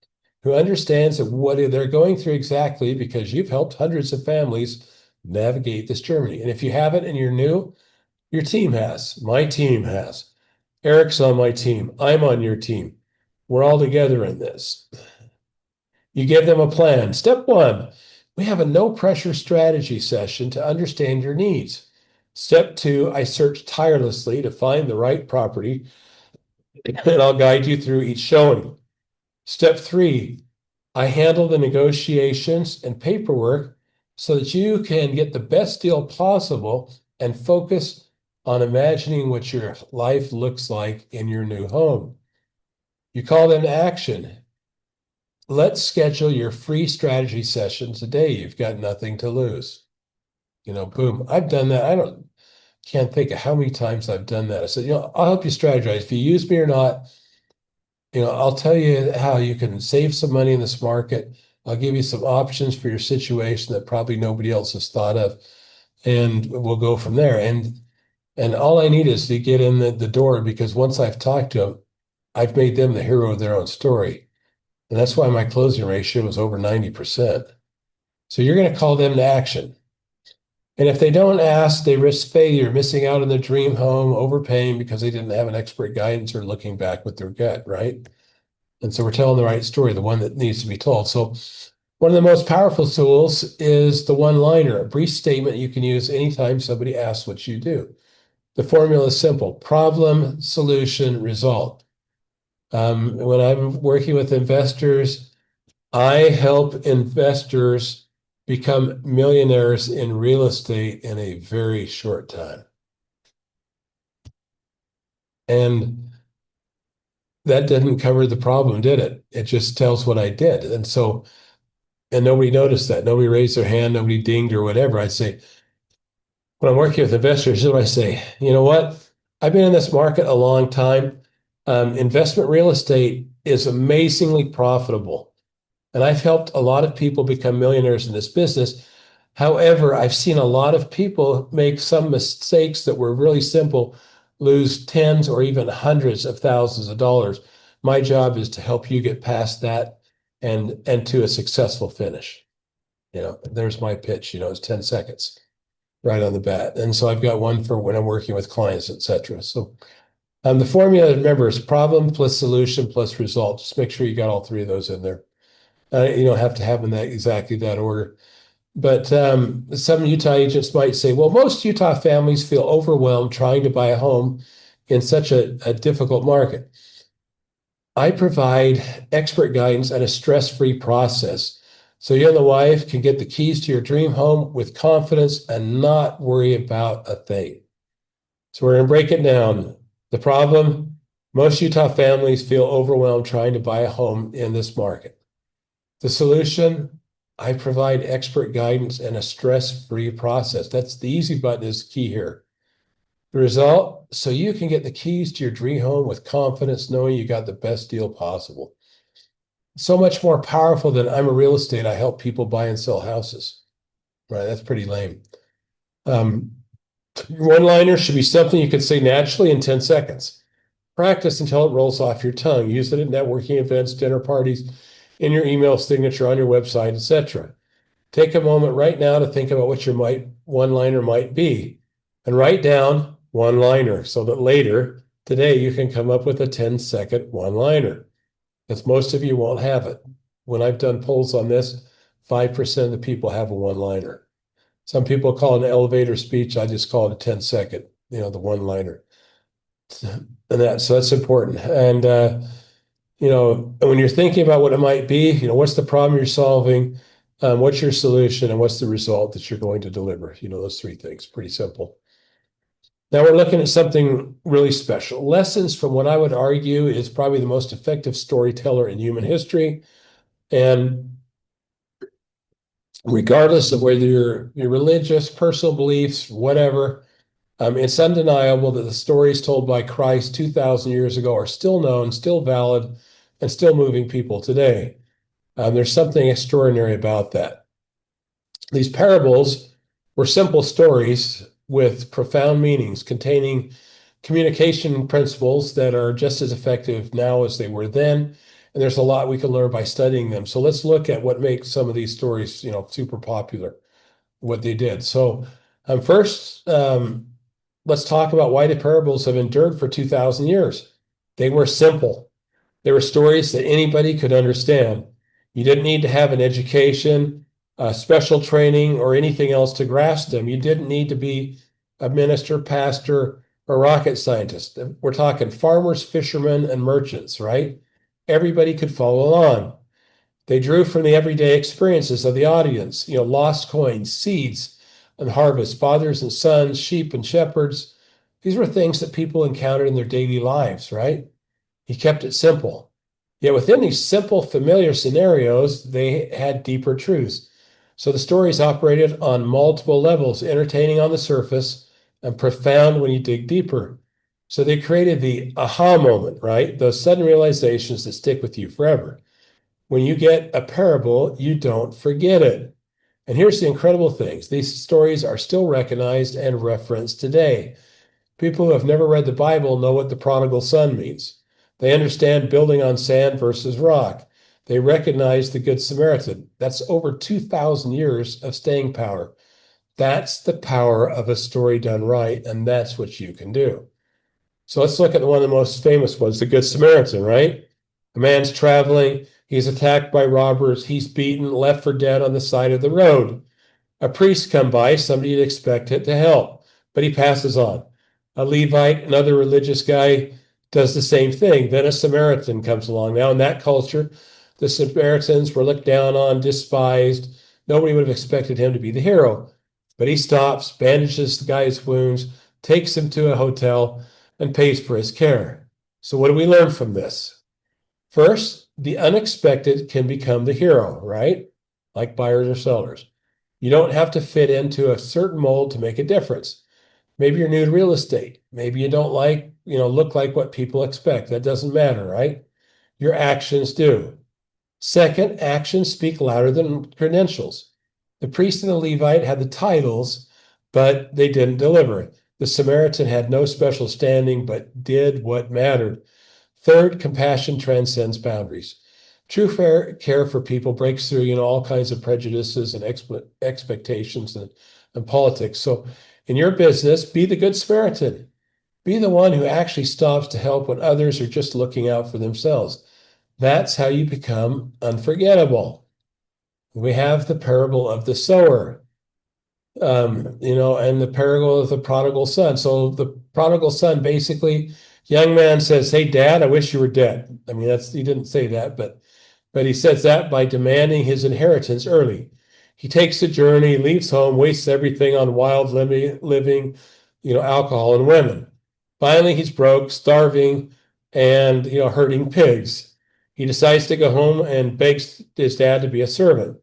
[SPEAKER 1] who understands what they're going through exactly because you've helped hundreds of families navigate this journey. And if you haven't and you're new, your team has. My team has. Eric's on my team. I'm on your team. We're all together in this. You give them a plan. Step one, we have a no pressure strategy session to understand your needs. Step two, I search tirelessly to find the right property, and I'll guide you through each showing. Step three, I handle the negotiations and paperwork so that you can get the best deal possible and focus on imagining what your life looks like in your new home. You call them to action. Let's schedule your free strategy session today. You've got nothing to lose. Boom. I've done that. Can't think of how many times I've done that. I said, I'll help you strategize. If you use me or not, I'll tell you how you can save some money in this market. I'll give you some options for your situation that probably nobody else has thought of, and we'll go from there. And all I need is to get in the door, because once I've talked to them, I've made them the hero of their own story. And that's why my closing ratio is over 90%. So you're going to call them to action. And if they don't ask, they risk failure, missing out on their dream home, overpaying because they didn't have an expert guidance, or looking back with their gut, right? And so we're telling the right story, the one that needs to be told. So one of the most powerful tools is the one-liner, a brief statement you can use anytime somebody asks what you do. The formula is simple: problem, solution, result. When I'm working with investors, I help investors become millionaires in real estate in a very short time. And that didn't cover the problem, did it? It just tells what I did. And nobody noticed that. Nobody raised their hand, nobody dinged or whatever. I'd say, when I'm working with investors, here's what I say: you know what? I've been in this market a long time. Investment real estate is amazingly profitable. And I've helped a lot of people become millionaires in this business. However, I've seen a lot of people make some mistakes that were really simple, lose tens or even hundreds of thousands of dollars. My job is to help you get past that and to a successful finish. There's my pitch, it's 10 seconds right on the bat. And so I've got one for when I'm working with clients, etc. So the formula, remember, is problem plus solution plus result. Just make sure you got all three of those in there. You don't have to have them exactly that order. But some Utah agents might say, well, most Utah families feel overwhelmed trying to buy a home in such a difficult market. I provide expert guidance and a stress-free process so you and the wife can get the keys to your dream home with confidence and not worry about a thing. So we're going to break it down. The problem: most Utah families feel overwhelmed trying to buy a home in this market. The solution: I provide expert guidance and a stress-free process. That's the easy button is key here. The result: so you can get the keys to your dream home with confidence, knowing you got the best deal possible. So much more powerful than I'm a real estate, I help people buy and sell houses. Right? That's pretty lame. One-liner should be something you can say naturally in 10 seconds. Practice until it rolls off your tongue. Use it at networking events, dinner parties, in your email signature, on your website, etc. Take a moment right now to think about what your one-liner might be, and write down one-liner so that later today you can come up with a 10-second one-liner, because most of you won't have it. When I've done polls on this, 5% of the people have a one-liner. Some people call it an elevator speech. I just call it a 10-second, the one-liner. So that's important. And when you're thinking about what it might be, what's the problem you're solving? What's your solution and what's the result that you're going to deliver? Those three things, pretty simple. Now we're looking at something really special. Lessons from what I would argue is probably the most effective storyteller in human history. And regardless of whether you're religious, personal beliefs, whatever, it's undeniable that the stories told by Christ 2,000 years ago are still known, still valid, and still moving people today. There's something extraordinary about that. These parables were simple stories with profound meanings containing communication principles that are just as effective now as they were then. And there's a lot we can learn by studying them. So let's look at what makes some of these stories, super popular, what they did. So first, let's talk about why the parables have endured for 2,000 years. They were simple. They were stories that anybody could understand. You didn't need to have an education, special training, or anything else to grasp them. You didn't need to be a minister, pastor, or rocket scientist. We're talking farmers, fishermen, and merchants, right? Everybody could follow along. They drew from the everyday experiences of the audience, lost coins, seeds, and harvest, fathers and sons, sheep and shepherds. These were things that people encountered in their daily lives, right? He kept it simple. Yet within these simple, familiar scenarios, they had deeper truths. So the stories operated on multiple levels, entertaining on the surface and profound when you dig deeper. So they created the aha moment, right? Those sudden realizations that stick with you forever. When you get a parable, you don't forget it. And here's the incredible things. These stories are still recognized and referenced today. People who have never read the Bible know what the prodigal son means. They understand building on sand versus rock. They recognize the Good Samaritan. That's over 2,000 years of staying power. That's the power of a story done right, and that's what you can do. So let's look at one of the most famous ones, the Good Samaritan, right? A man's traveling, he's attacked by robbers, he's beaten, left for dead on the side of the road. A priest come by, somebody you'd expect it to help, but he passes on. A Levite, another religious guy, does the same thing. Then a Samaritan comes along. Now, in that culture, the Samaritans were looked down on, despised. Nobody would have expected him to be the hero. But he stops, bandages the guy's wounds, takes him to a hotel, and pays for his care. So, what do we learn from this? First, the unexpected can become the hero, right? Like buyers or sellers. You don't have to fit into a certain mold to make a difference. Maybe you're new to real estate. Maybe you don't look like what people expect. That doesn't matter, right? Your actions do. Second, actions speak louder than credentials. The priest and the Levite had the titles, but they didn't deliver. The Samaritan had no special standing, but did what mattered. Third, compassion transcends boundaries. True care for people breaks through, all kinds of prejudices and expectations and politics. So in your business, be the Good Samaritan. Be the one who actually stops to help when others are just looking out for themselves. That's how you become unforgettable. We have the parable of the sower, and the parable of the prodigal son. So the prodigal son, basically, young man says, "Hey, Dad, I wish you were dead." I mean, he didn't say that, but he says that by demanding his inheritance early. He takes a journey, leaves home, wastes everything on wild living, alcohol and women. Finally, he's broke, starving, and herding pigs. He decides to go home and begs his dad to be a servant.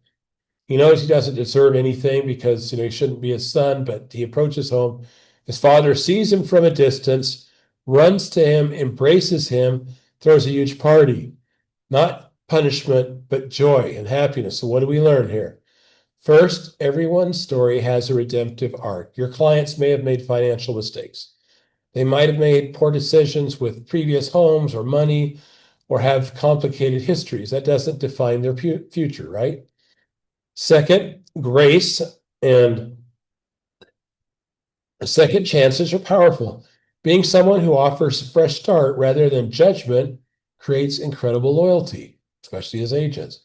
[SPEAKER 1] He knows he doesn't deserve anything because he shouldn't be his son, but he approaches home. His father sees him from a distance, runs to him, embraces him, throws a huge party. Not punishment, but joy and happiness. So what do we learn here? First, everyone's story has a redemptive arc. Your clients may have made financial mistakes. They might have made poor decisions with previous homes or money or have complicated histories. That doesn't define their future, right? Second, grace and second chances are powerful. Being someone who offers a fresh start rather than judgment creates incredible loyalty, especially as agents.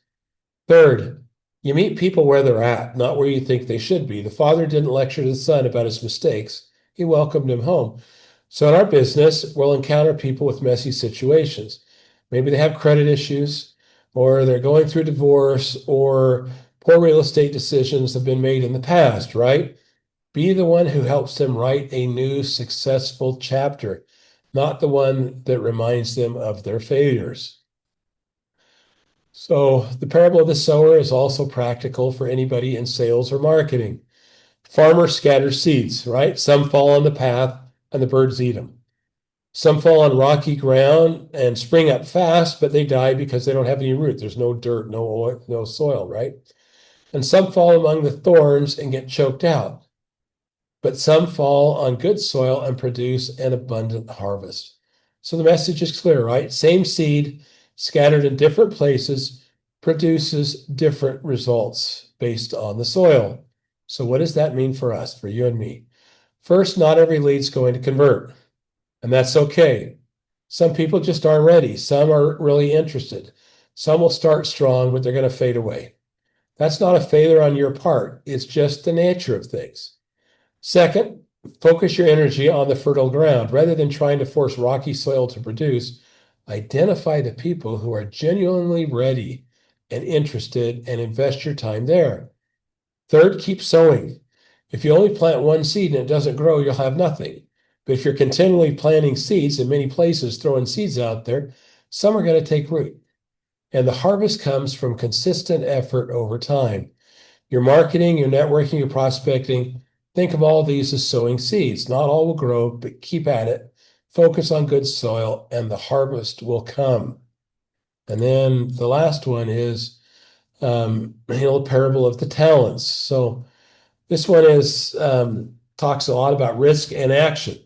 [SPEAKER 1] Third, you meet people where they're at, not where you think they should be. The father didn't lecture the son about his mistakes. He welcomed him home. So in our business, we'll encounter people with messy situations. Maybe they have credit issues, or they're going through divorce, or Poor real estate decisions have been made in the past, right? Be the one who helps them write a new successful chapter, not the one that reminds them of their failures. So, the parable of the sower is also practical for anybody in sales or marketing. Farmer scatters seeds, right? Some fall on the path and the birds eat them. Some fall on rocky ground and spring up fast, but they die because they don't have any root. There's no dirt, no oil, no soil, right? And some fall among the thorns and get choked out. But some fall on good soil and produce an abundant harvest. So the message is clear, right? Same seed scattered in different places produces different results based on the soil. So what does that mean for us, for you and me? First, not every lead's going to convert, and that's okay. Some people just aren't ready. Some are really interested. Some will start strong, but they're going to fade away. That's not a failure on your part. It's just the nature of things. Second, focus your energy on the fertile ground. Rather than trying to force rocky soil to produce, identify the people who are genuinely ready and interested and invest your time there. Third, keep sowing. If you only plant one seed and it doesn't grow, you'll have nothing. But if you're continually planting seeds in many places, throwing seeds out there, some are going to take root. And the harvest comes from consistent effort over time. Your marketing, your networking, your prospecting, think of all these as sowing seeds. Not all will grow, but keep at it. Focus on good soil, and the harvest will come. And then the last one is, the parable of the talents. So this one is talks a lot about risk and action.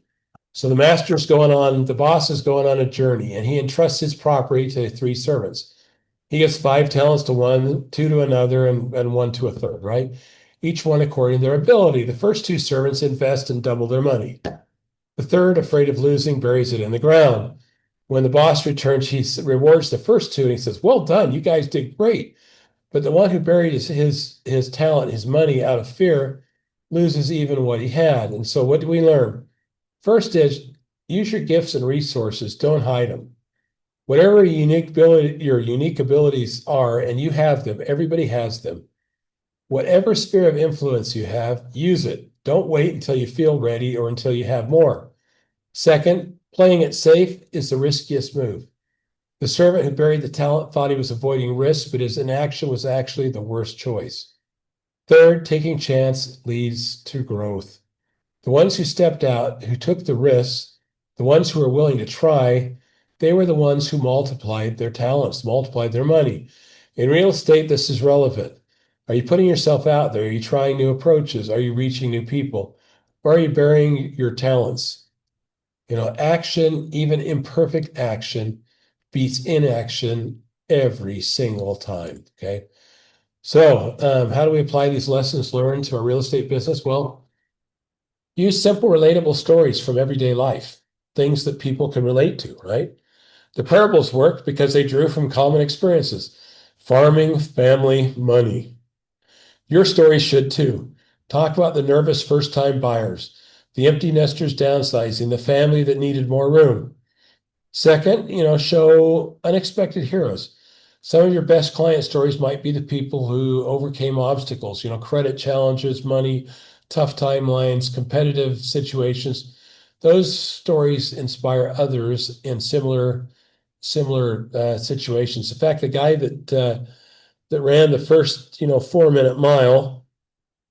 [SPEAKER 1] So the boss is going on a journey, and he entrusts his property to three servants. He gives 5 talents to one, two to another, and one to a third, right? Each one according to their ability. The first two servants invest and double their money. The third, afraid of losing, buries it in the ground. When the boss returns, he rewards the first two and he says, "Well done, you guys did great." But the one who buried his talent, his money out of fear, loses even what he had. And so, what do we learn? First is use your gifts and resources, don't hide them. Whatever your unique abilities are, and you have them, everybody has them. Whatever sphere of influence you have, use it. Don't wait until you feel ready or until you have more. Second, playing it safe is the riskiest move. The servant who buried the talent thought he was avoiding risk, but his inaction was actually the worst choice. Third, taking chance leads to growth. The ones who stepped out, who took the risks, the ones who were willing to try, they were the ones who multiplied their talents, multiplied their money. In real estate, this is relevant. Are you putting yourself out there? Are you trying new approaches? Are you reaching new people? Or are you burying your talents? Action, even imperfect action, beats inaction every single time. Okay. So, how do we apply these lessons learned to our real estate business? Well, use simple, relatable stories from everyday life, things that people can relate to, right? The parables worked because they drew from common experiences: farming, family, money. Your story should too. Talk about the nervous first time buyers, the empty nesters downsizing, the family that needed more room. Second, show unexpected heroes. Some of your best client stories might be the people who overcame obstacles, credit challenges, money, tough timelines, competitive situations. Those stories inspire others in similar situations. In fact, the guy that ran the first 4-minute mile,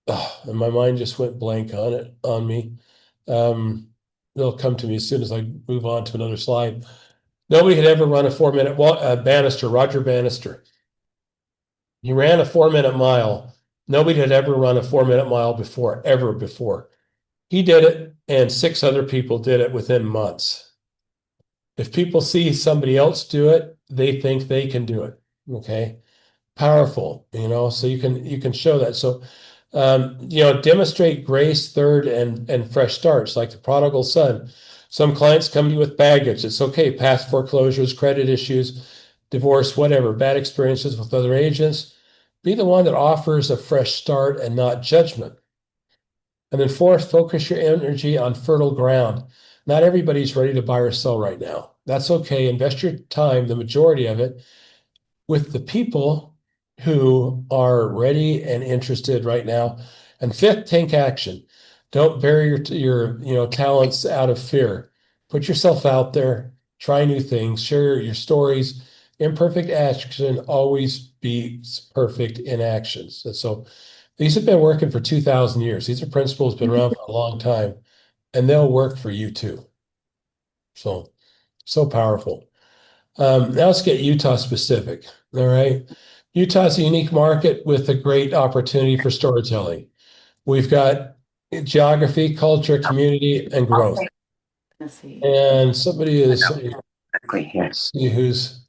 [SPEAKER 1] and my mind just went blank on me. It'll come to me as soon as I move on to another slide. Nobody had ever run a 4-minute Bannister, Roger Bannister. He ran a 4-minute mile. Nobody had ever run a 4-minute mile before, ever before. He did it, and 6 other people did it within months. If people see somebody else do it, they think they can do it. Okay. Powerful, so you can show that. So demonstrate grace, third, and fresh starts, like the prodigal son. Some clients come to you with baggage. It's okay. Past foreclosures, credit issues, divorce, whatever, bad experiences with other agents. Be the one that offers a fresh start and not judgment. And then fourth, focus your energy on fertile ground. Not everybody's ready to buy or sell right now. That's okay. Invest your time, the majority of it, with the people who are ready and interested right now. And fifth, take action. Don't bury your talents out of fear. Put yourself out there, try new things, share your stories. Imperfect action always beats perfect inactions. And so these have been working for 2,000 years. These are principles been around for a long time, and they'll work for you too. So, so powerful. Now let's get Utah specific. All right. Utah's a unique market with a great opportunity for storytelling. We've got geography, culture, community, and growth.
[SPEAKER 3] Let's see.
[SPEAKER 1] And somebody is,
[SPEAKER 3] Exactly here.
[SPEAKER 1] see who's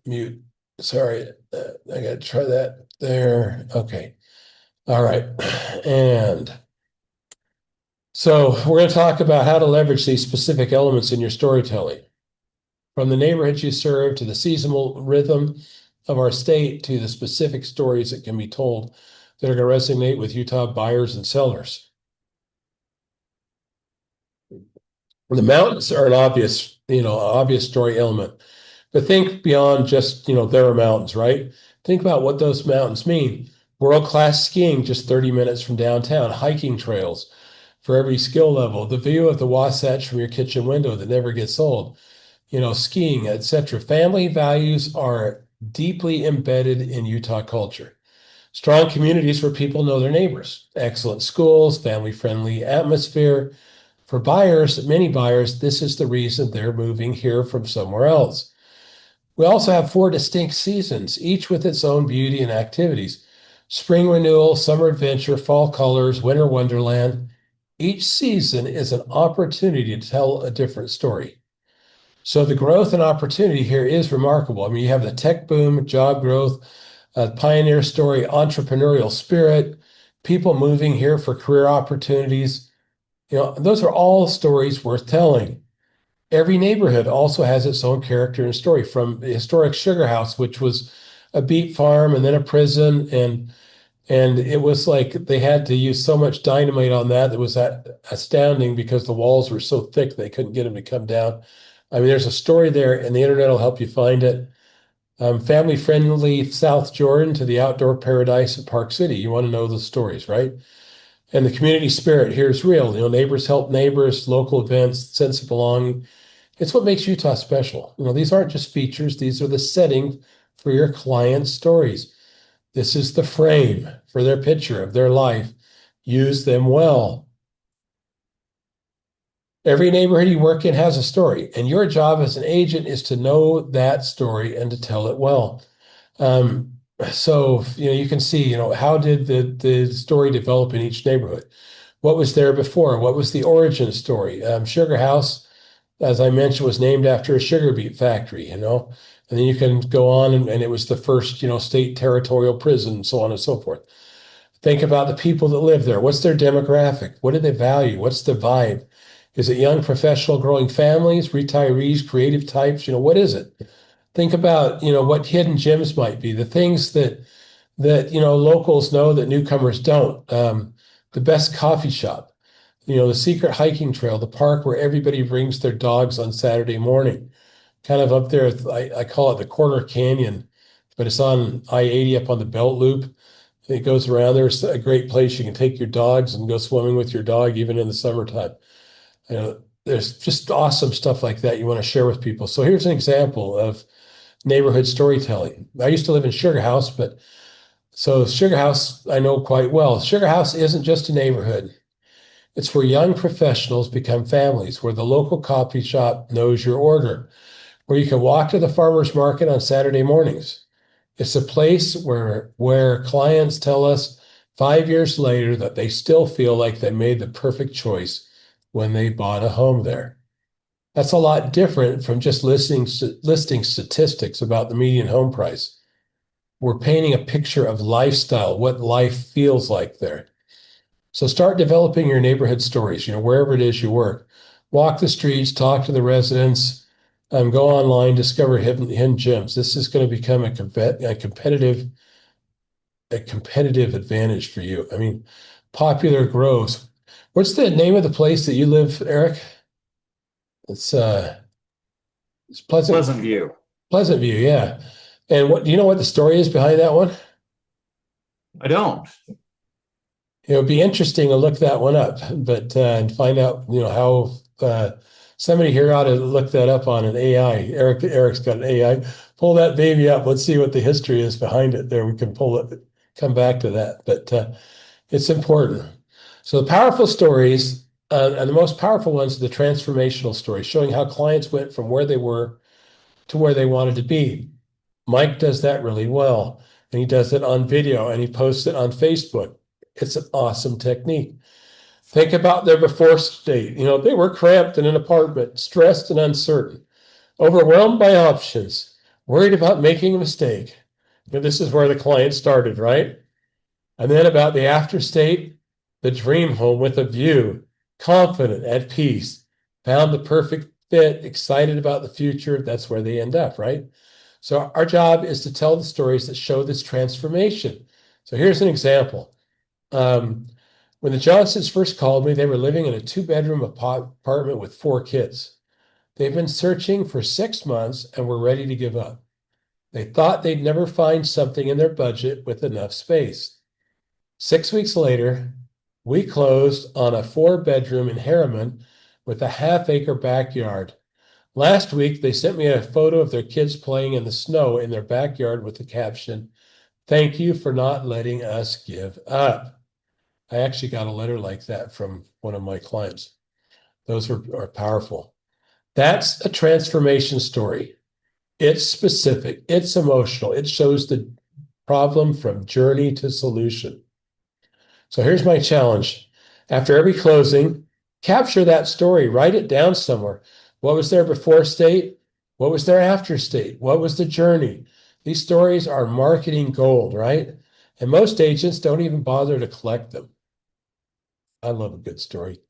[SPEAKER 1] mute. Sorry, I got to try that there. Okay. All right. And so we're going to talk about how to leverage these specific elements in your storytelling. From the neighborhoods you serve to the seasonal rhythm of our state to the specific stories that can be told that are going to resonate with Utah buyers and sellers. The mountains are an obvious story element, but think beyond just, there are mountains, right? Think about what those mountains mean. World-class skiing just 30 minutes from downtown, hiking trails for every skill level, the view of the Wasatch from your kitchen window that never gets old, skiing, etc. Family values are deeply embedded in Utah culture. Strong communities where people know their neighbors, excellent schools, family-friendly atmosphere. For buyers, many buyers, this is the reason they're moving here from somewhere else. We also have 4 distinct seasons, each with its own beauty and activities. Spring renewal, summer adventure, fall colors, winter wonderland. Each season is an opportunity to tell a different story. So the growth and opportunity here is remarkable. I mean, you have the tech boom, job growth, pioneer story, entrepreneurial spirit, people moving here for career opportunities. Those are all stories worth telling. Every neighborhood also has its own character and story, from the historic Sugar House, which was a beet farm and then a prison, and it was like they had to use so much dynamite on that. It was that astounding because the walls were so thick they couldn't get them to come down. I mean, there's a story there, and the internet will help you find it. Family-friendly South Jordan to the outdoor paradise of Park City. You want to know the stories, right? And the community spirit here is real. Neighbors help neighbors, local events, sense of belonging. It's what makes Utah special. These aren't just features, these are the setting for your client's stories. This is the frame for their picture of their life. Use them well. Every neighborhood you work in has a story, and your job as an agent is to know that story and to tell it well. Um, so, you can see, how did the story develop in each neighborhood? What was there before? What was the origin story? Sugar House, as I mentioned, was named after a sugar beet factory, and then you can go on, and it was the first, state territorial prison, so on and so forth. Think about the people that live there. What's their demographic? What do they value? What's the vibe? Is it young professional growing families, retirees, creative types? What is it? Think about, what hidden gems might be, the things that locals know that newcomers don't. The best coffee shop, the secret hiking trail, the park where everybody brings their dogs on Saturday morning, kind of up there. I call it the Corner Canyon, but it's on I-80 up on the Belt Loop. It goes around. There's a great place you can take your dogs and go swimming with your dog, even in the summertime. There's just awesome stuff like that you want to share with people. So here's an example of neighborhood storytelling. I used to live in Sugar House, but so Sugar House I know quite well. Sugar House isn't just a neighborhood. It's where young professionals become families, where the local coffee shop knows your order, where you can walk to the farmer's market on Saturday mornings. It's a place where clients tell us 5 years later that they still feel like they made the perfect choice when they bought a home there. That's a lot different from just listing statistics about the median home price. We're painting a picture of lifestyle, what life feels like there. So start developing your neighborhood stories, wherever it is you work. Walk the streets, talk to the residents, go online, discover hidden gems. This is going to become a competitive advantage for you. I mean, popular growth. What's the name of the place that you live, Eric? It's Pleasant
[SPEAKER 2] Pleasant View.
[SPEAKER 1] Pleasant View, yeah. And what do you know what the story is behind that one?
[SPEAKER 2] I don't.
[SPEAKER 1] It would be interesting to look that one up, but and find out, how somebody here ought to look that up on an AI. Eric's got an AI. Pull that baby up. Let's see what the history is behind it. There, we can pull it, come back to that. But it's important. So the powerful stories, and the most powerful ones are the transformational stories, showing how clients went from where they were to where they wanted to be. Mike does that really well, and he does it on video, and he posts it on Facebook. It's an awesome technique. Think about their before state. They were cramped in an apartment, stressed and uncertain, overwhelmed by options, worried about making a mistake. This is where the client started, right? And then about the after state, the dream home with a view, confident, at peace, found the perfect fit, excited about the future. That's where they end up, right? So our job is to tell the stories that show this transformation. So here's an example. When the Johnsons first called me, they were living in a two-bedroom apartment with 4 kids. They've been searching for 6 months and were ready to give up. They thought they'd never find something in their budget with enough space. 6 weeks later, we closed on a 4-bedroom in Harriman with a half-acre backyard. Last week, they sent me a photo of their kids playing in the snow in their backyard with the caption, "Thank you for not letting us give up." I actually got a letter like that from one of my clients. Those are powerful. That's a transformation story. It's specific, it's emotional, it shows the problem from journey to solution. So here's my challenge. After every closing, capture that story, write it down somewhere. What was their before state? What was their after state? What was the journey? These stories are marketing gold, right? And most agents don't even bother to collect them. I love a good story.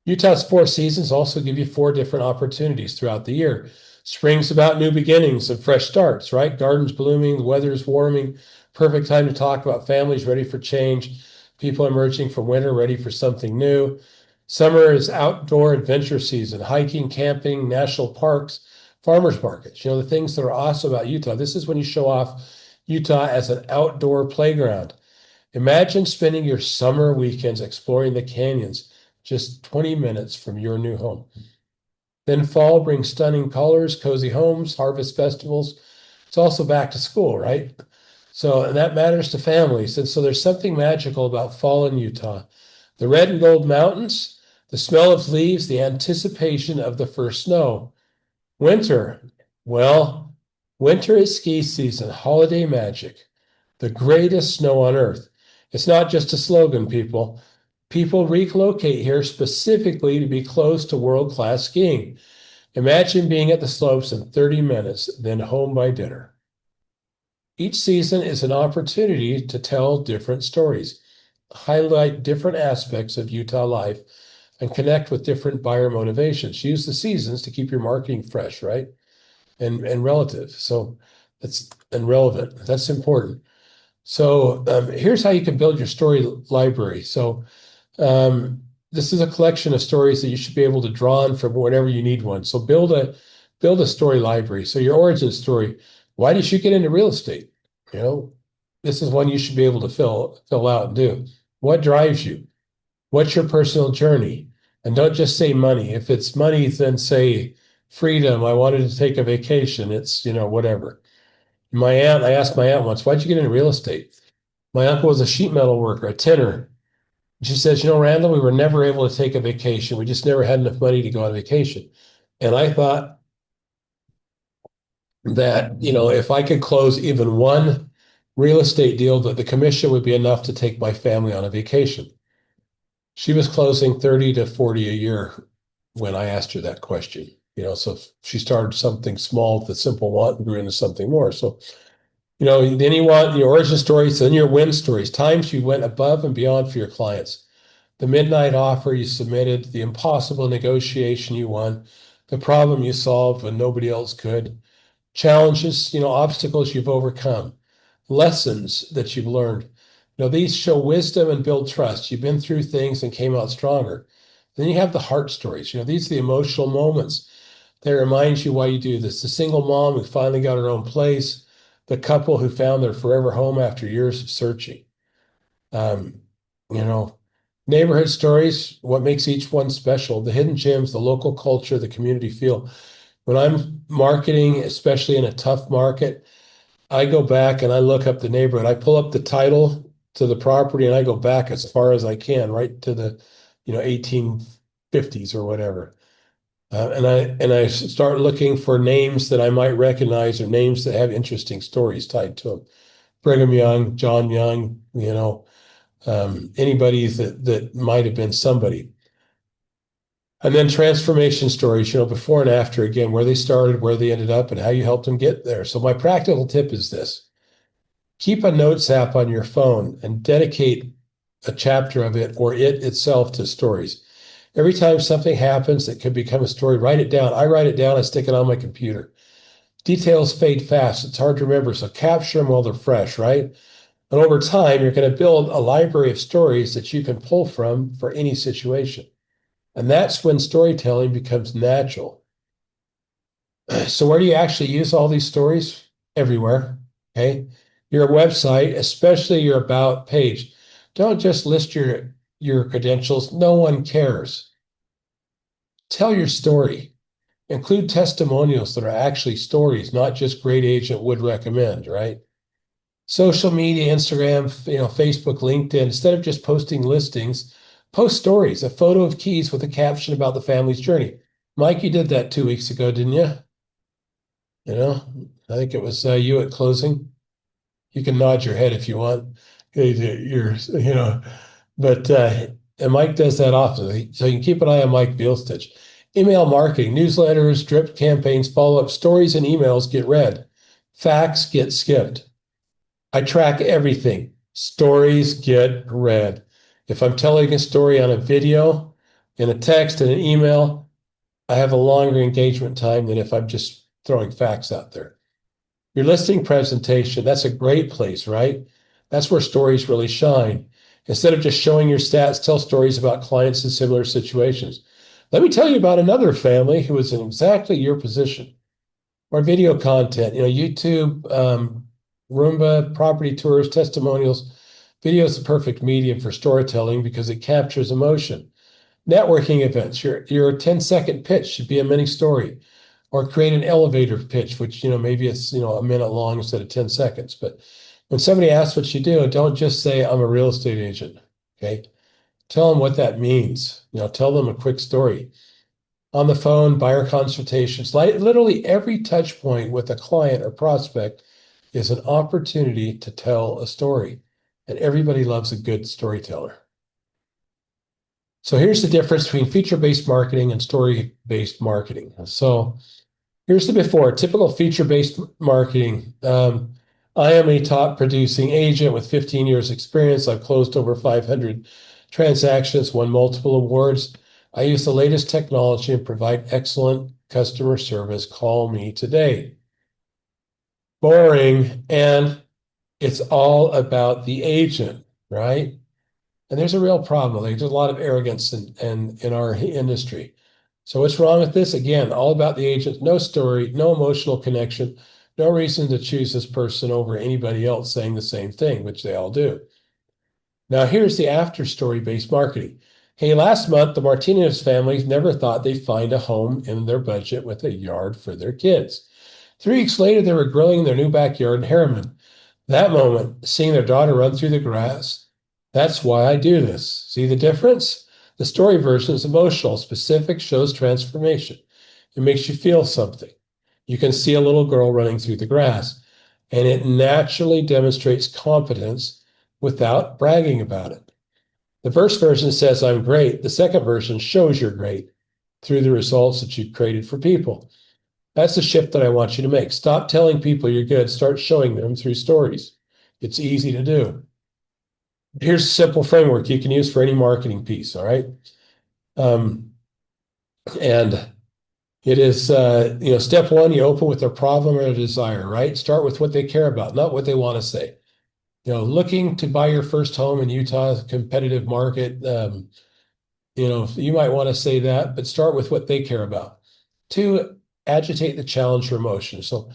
[SPEAKER 1] Utah's 4 seasons also give you 4 different opportunities throughout the year. Spring's about new beginnings and fresh starts, right? Gardens blooming, the weather's warming, perfect time to talk about families ready for change, people emerging from winter ready for something new. Summer is outdoor adventure season, hiking, camping, national parks, farmers markets, the things that are awesome about Utah. This is when you show off Utah as an outdoor playground. Imagine spending your summer weekends exploring the canyons just 20 minutes from your new home. Then fall brings stunning colors, cozy homes, harvest festivals. It's also back to school, right? So, and that matters to families. And so there's something magical about fall in Utah. The red and gold mountains, the smell of leaves, the anticipation of the first snow. Winter, well, winter is ski season, holiday magic, the greatest snow on earth. It's not just a slogan, people. People relocate here specifically to be close to world-class skiing. Imagine being at the slopes in 30 minutes, then home by dinner. Each season is an opportunity to tell different stories, highlight different aspects of Utah life, and connect with different buyer motivations. Use the seasons to keep your marketing fresh, right? And relative. So that's and relevant. That's important. So here's how you can build your story library. So this is a collection of stories that you should be able to draw on from whenever you need one. So build a story library. So your origin story. Why did you get into real estate? This is one you should be able to fill out and do. What drives you? What's your personal journey? And don't just say money. If it's money, then say freedom. I wanted to take a vacation. It's, whatever. I asked my aunt once, why'd you get into real estate? My uncle was a sheet metal worker, a tinner. She says, Randall, we were never able to take a vacation. We just never had enough money to go on vacation. And I thought that, if I could close even one real estate deal, that the commission would be enough to take my family on a vacation. She was closing 30 to 40 a year when I asked her that question. So she started something small with a simple want and grew into something more. So, then you want your origin stories, then your win stories, times you went above and beyond for your clients. The midnight offer you submitted, the impossible negotiation you won, the problem you solved when nobody else could, challenges, obstacles you've overcome, lessons that you've learned. These show wisdom and build trust. You've been through things and came out stronger. Then you have the heart stories. These are the emotional moments that remind you why you do this. The single mom who finally got her own place, the couple who found their forever home after years of searching. Um, you know, neighborhood stories, what makes each one special, the hidden gems, the local culture, the community feel. When I'm marketing, especially in a tough market, I go back and I look up the neighborhood. I pull up the title to the property and I go back as far as I can, right to the, 1850s or whatever. And I start looking for names that I might recognize or names that have interesting stories tied to them. Brigham Young, John Young, anybody that might have been somebody. And then transformation stories, before and after, again, where they started, where they ended up, and how you helped them get there. So my practical tip is this: keep a notes app on your phone and dedicate a chapter of it or it itself to stories. Every time something happens that could become a story, write it down. I write it down, I stick it on my computer. Details fade fast. It's hard to remember, so capture them while they're fresh, right? And over time, you're going to build a library of stories that you can pull from for any situation. And that's when storytelling becomes natural. So where do you actually use all these stories? Everywhere. Okay. Your website, especially your about page. Don't just list your credentials. No one cares. Tell your story. Include testimonials that are actually stories, not just great agent would recommend, right? Social media, Instagram, Facebook, LinkedIn, instead of just posting listings, post stories, a photo of keys with a caption about the family's journey. Mike, you did that 2 weeks ago, didn't you? I think it was you at closing. You can nod your head if you want. But and Mike does that often. So you can keep an eye on Mike Beelstich. Email marketing, newsletters, drip campaigns, follow-up stories, and emails get read. Facts get skipped. I track everything. Stories get read. If I'm telling a story on a video, in a text, in an email, I have a longer engagement time than if I'm just throwing facts out there. Your listing presentation, that's a great place, right? That's where stories really shine. Instead of just showing your stats, tell stories about clients in similar situations. Let me tell you about another family who was in exactly your position. Or video content, YouTube, Roomba, property tours, testimonials. Video is the perfect medium for storytelling because it captures emotion. Networking events, your 10-second pitch should be a mini story, or create an elevator pitch, which, maybe it's, a minute long instead of 10 seconds. But when somebody asks what you do, don't just say, I'm a real estate agent. Okay. Tell them what that means. Tell them a quick story. On the phone, buyer consultations, literally every touch point with a client or prospect is an opportunity to tell a story. And everybody loves a good storyteller. So here's the difference between feature-based marketing and story-based marketing. So here's the before. Typical feature-based marketing. I am a top producing agent with 15 years experience. I've closed over 500 transactions, won multiple awards. I use the latest technology and provide excellent customer service. Call me today. Boring. And it's all about the agent, right? And there's a real problem. There's a lot of arrogance in our industry. So what's wrong with this? Again, all about the agent, no story, no emotional connection, no reason to choose this person over anybody else saying the same thing, which they all do. Now, here's the after story based marketing. Hey, last month, the Martinez families never thought they'd find a home in their budget with a yard for their kids. 3 weeks later, they were grilling in their new backyard in Harriman. That moment, seeing their daughter run through the grass, that's why I do this. See the difference? The story version is emotional, specific, shows transformation. It makes you feel something. You can see a little girl running through the grass, and it naturally demonstrates competence without bragging about it. The first version says, I'm great. The second version shows you're great through the results that you've created for people. That's the shift that I want you to make. Stop telling people you're good. Start showing them through stories. It's easy to do. Here's a simple framework you can use for any marketing piece, all right? And it is, step one, you open with a problem or a desire, right? Start with what they care about, not what they want to say. Looking to buy your first home in Utah, competitive market, you might want to say that, but start with what they care about. 2, agitate the challenge or emotion. So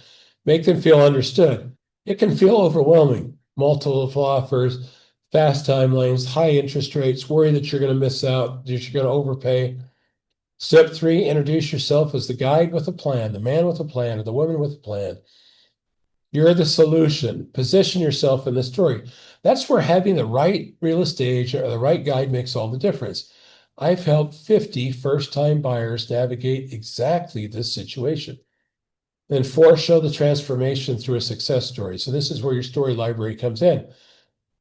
[SPEAKER 1] make them feel understood. It can feel overwhelming. Multiple offers, fast timelines, high interest rates, worry that you're going to miss out, that you're going to overpay. Step 3, introduce yourself as the guide with a plan, the man with a plan, or the woman with a plan. You're the solution. Position yourself in the story. That's where having the right real estate or the right guide makes all the difference. I've helped 50 first-time buyers navigate exactly this situation. Then 4, show the transformation through a success story. So this is where your story library comes in.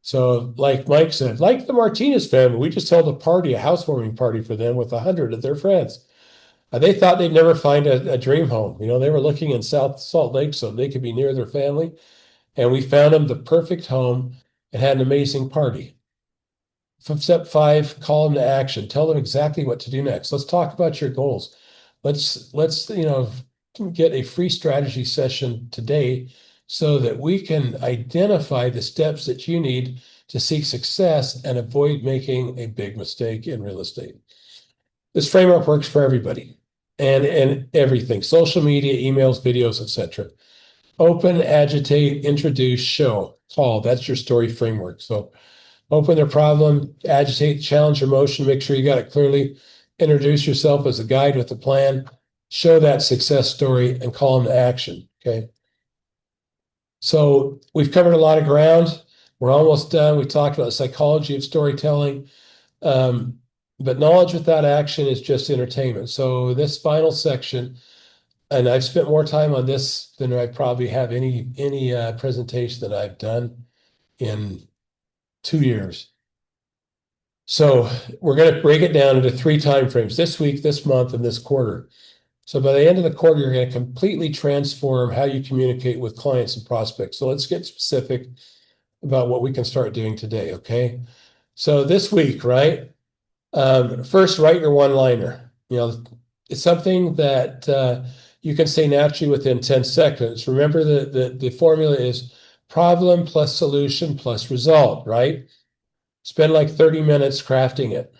[SPEAKER 1] So like Mike said, like the Martinez family, we just held a party, a housewarming party for them with 100 of their friends. They thought they'd never find a dream home. They were looking in South Salt Lake so they could be near their family. And we found them the perfect home and had an amazing party. Step 5, call them to action. Tell them exactly what to do next. Let's talk about your goals. Let's get a free strategy session today so that we can identify the steps that you need to seek success and avoid making a big mistake in real estate. This framework works for everybody and everything: social media, emails, videos, etc. Open, agitate, introduce, show, call. That's your story framework. So open their problem, agitate, challenge your emotion, make sure you got it clearly, introduce yourself as a guide with a plan, show that success story, and call them to action. Okay. So we've covered a lot of ground. We're almost done. We talked about the psychology of storytelling. But knowledge without action is just entertainment. So this final section, and I've spent more time on this than I probably have any presentation that I've done in 2 years. So we're going to break it down into 3 time frames: this week, this month, and this quarter. So by the end of the quarter, you're going to completely transform how you communicate with clients and prospects. So let's get specific about what we can start doing today, okay? So this week, right? First, write your one-liner. It's something that you can say naturally within 10 seconds. Remember the formula is problem plus solution plus result, right? Spend like 30 minutes crafting it.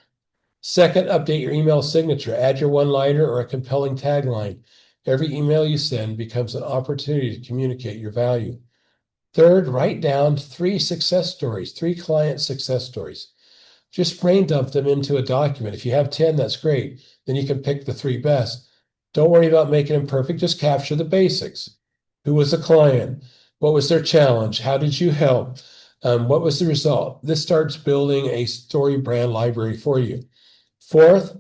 [SPEAKER 1] Second, update your email signature. Add your one-liner or a compelling tagline. Every email you send becomes an opportunity to communicate your value. Third, write down 3 success stories, 3 client success stories. Just brain dump them into a document. If you have 10, that's great. Then you can pick the 3 best. Don't worry about making them perfect. Just capture the basics. Who was the client? What was their challenge? How did you help? What was the result? This starts building a story brand library for you. Fourth,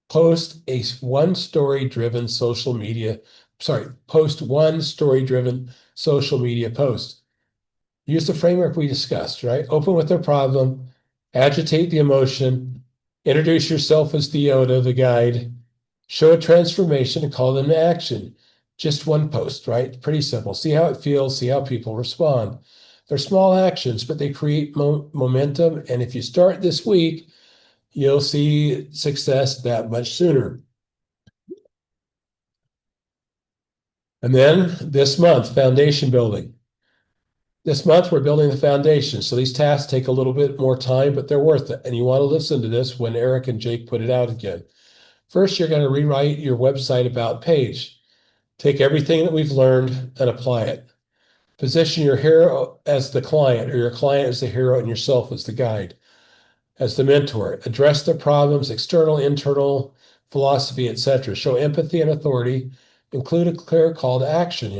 [SPEAKER 1] post one story-driven social media post. Use the framework we discussed, right? Open with their problem, agitate the emotion, introduce yourself as the Yoda, the guide, show a transformation, and call them to action. Just one post, right? Pretty simple. See how it feels, see how people respond. They're small actions, but they create momentum. And if you start this week, you'll see success that much sooner. And then this month, foundation building. This month, we're building the foundation. So these tasks take a little bit more time, but they're worth it. And you want to listen to this when Eric and Jake put it out again. First, you're going to rewrite your website about page. Take everything that we've learned and apply it. Position your hero as the client, or your client as the hero, and yourself as the guide, as the mentor. Address the problems, external, internal, philosophy, etc. Show empathy and authority. Include a clear call to action.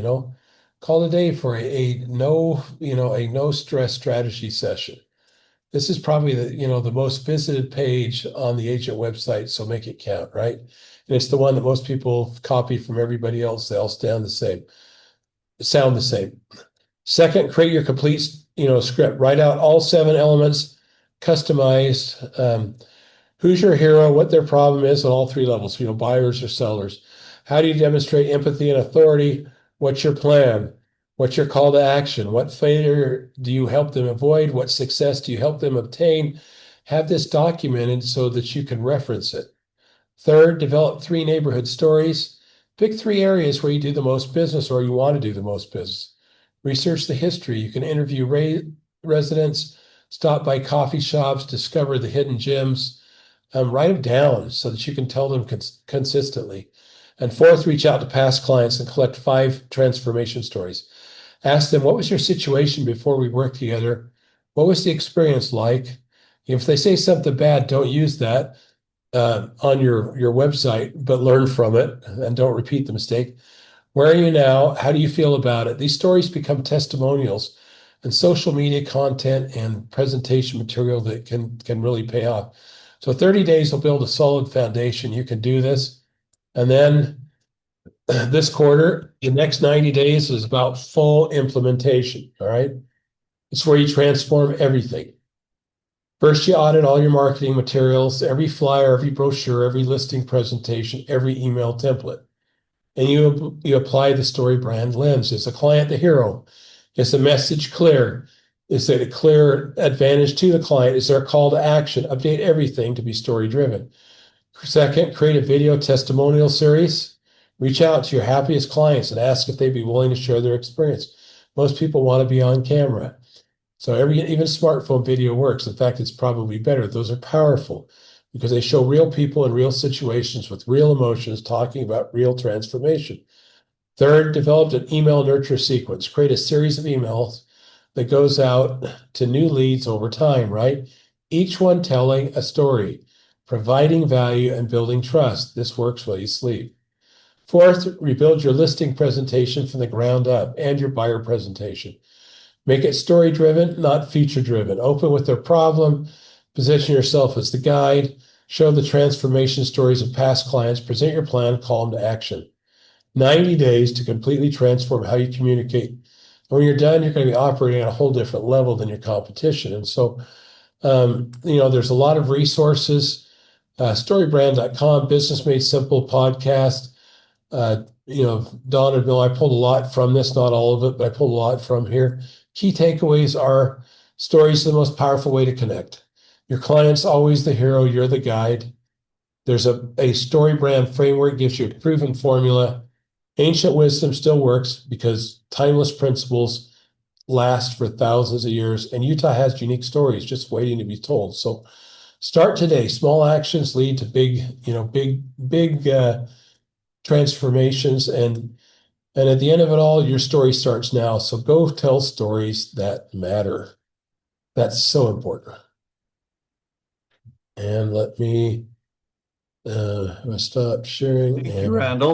[SPEAKER 1] Call today for a no stress strategy session. This is probably the most visited page on the agent website, so make it count, right? And it's the one that most people copy from everybody else. They all sound the same. Second, create your complete script. Write out all 7 elements, customized. Who's your hero, what their problem is at all 3 levels, buyers or sellers. How do you demonstrate empathy and authority? What's your plan? What's your call to action? What failure do you help them avoid? What success do you help them obtain? Have this documented so that you can reference it. Third, develop 3 neighborhood stories. Pick 3 areas where you do the most business or you want to do the most business. Research the history. You can interview residents, stop by coffee shops, discover the hidden gems. Write them down so that you can tell them consistently. And fourth, reach out to past clients and collect 5 transformation stories. Ask them, what was your situation before we worked together? What was the experience like? If they say something bad, don't use that on your website, but learn from it and don't repeat the mistake. Where are you now? How do you feel about it? These stories become testimonials and social media content and presentation material that can really pay off. So 30 days will build a solid foundation. You can do this. And then this quarter, the next 90 days is about full implementation. All right. It's where you transform everything. First, you audit all your marketing materials, every flyer, every brochure, every listing presentation, every email template. And you apply the story brand lens. Is the client the hero? Is the message clear? Is it a clear advantage to the client? Is there a call to action? Update everything to be story driven. Second, create a video testimonial series. Reach out to your happiest clients and ask if they'd be willing to share their experience. Most people want to be on camera. So even smartphone video works. In fact, it's probably better. Those are powerful because they show real people in real situations with real emotions talking about real transformation. Third, developed an email nurture sequence. Create a series of emails that goes out to new leads over time, right? Each one telling a story, providing value and building trust. This works while you sleep. Fourth, rebuild your listing presentation from the ground up and your buyer presentation. Make it story driven, not feature driven. Open with their problem, position yourself as the guide, show the transformation stories of past clients, present your plan, call them to action. 90 days to completely transform how you communicate. And when you're done, you're going to be operating at a whole different level than your competition. And so, there's a lot of resources. Storybrand.com, Business Made Simple podcast. Don and Bill, I pulled a lot from this, not all of it, but I pulled a lot from here. Key takeaways are stories are the most powerful way to connect. Your client's always the hero, you're the guide. There's a story brand framework, gives you a proven formula. Ancient wisdom still works because timeless principles last for thousands of years, and Utah has unique stories just waiting to be told. So start today. Small actions lead to big transformations, and at the end of it all, your story starts now. So go tell stories that matter. That's so important. And let me stop sharing.
[SPEAKER 2] Thank you, Randall.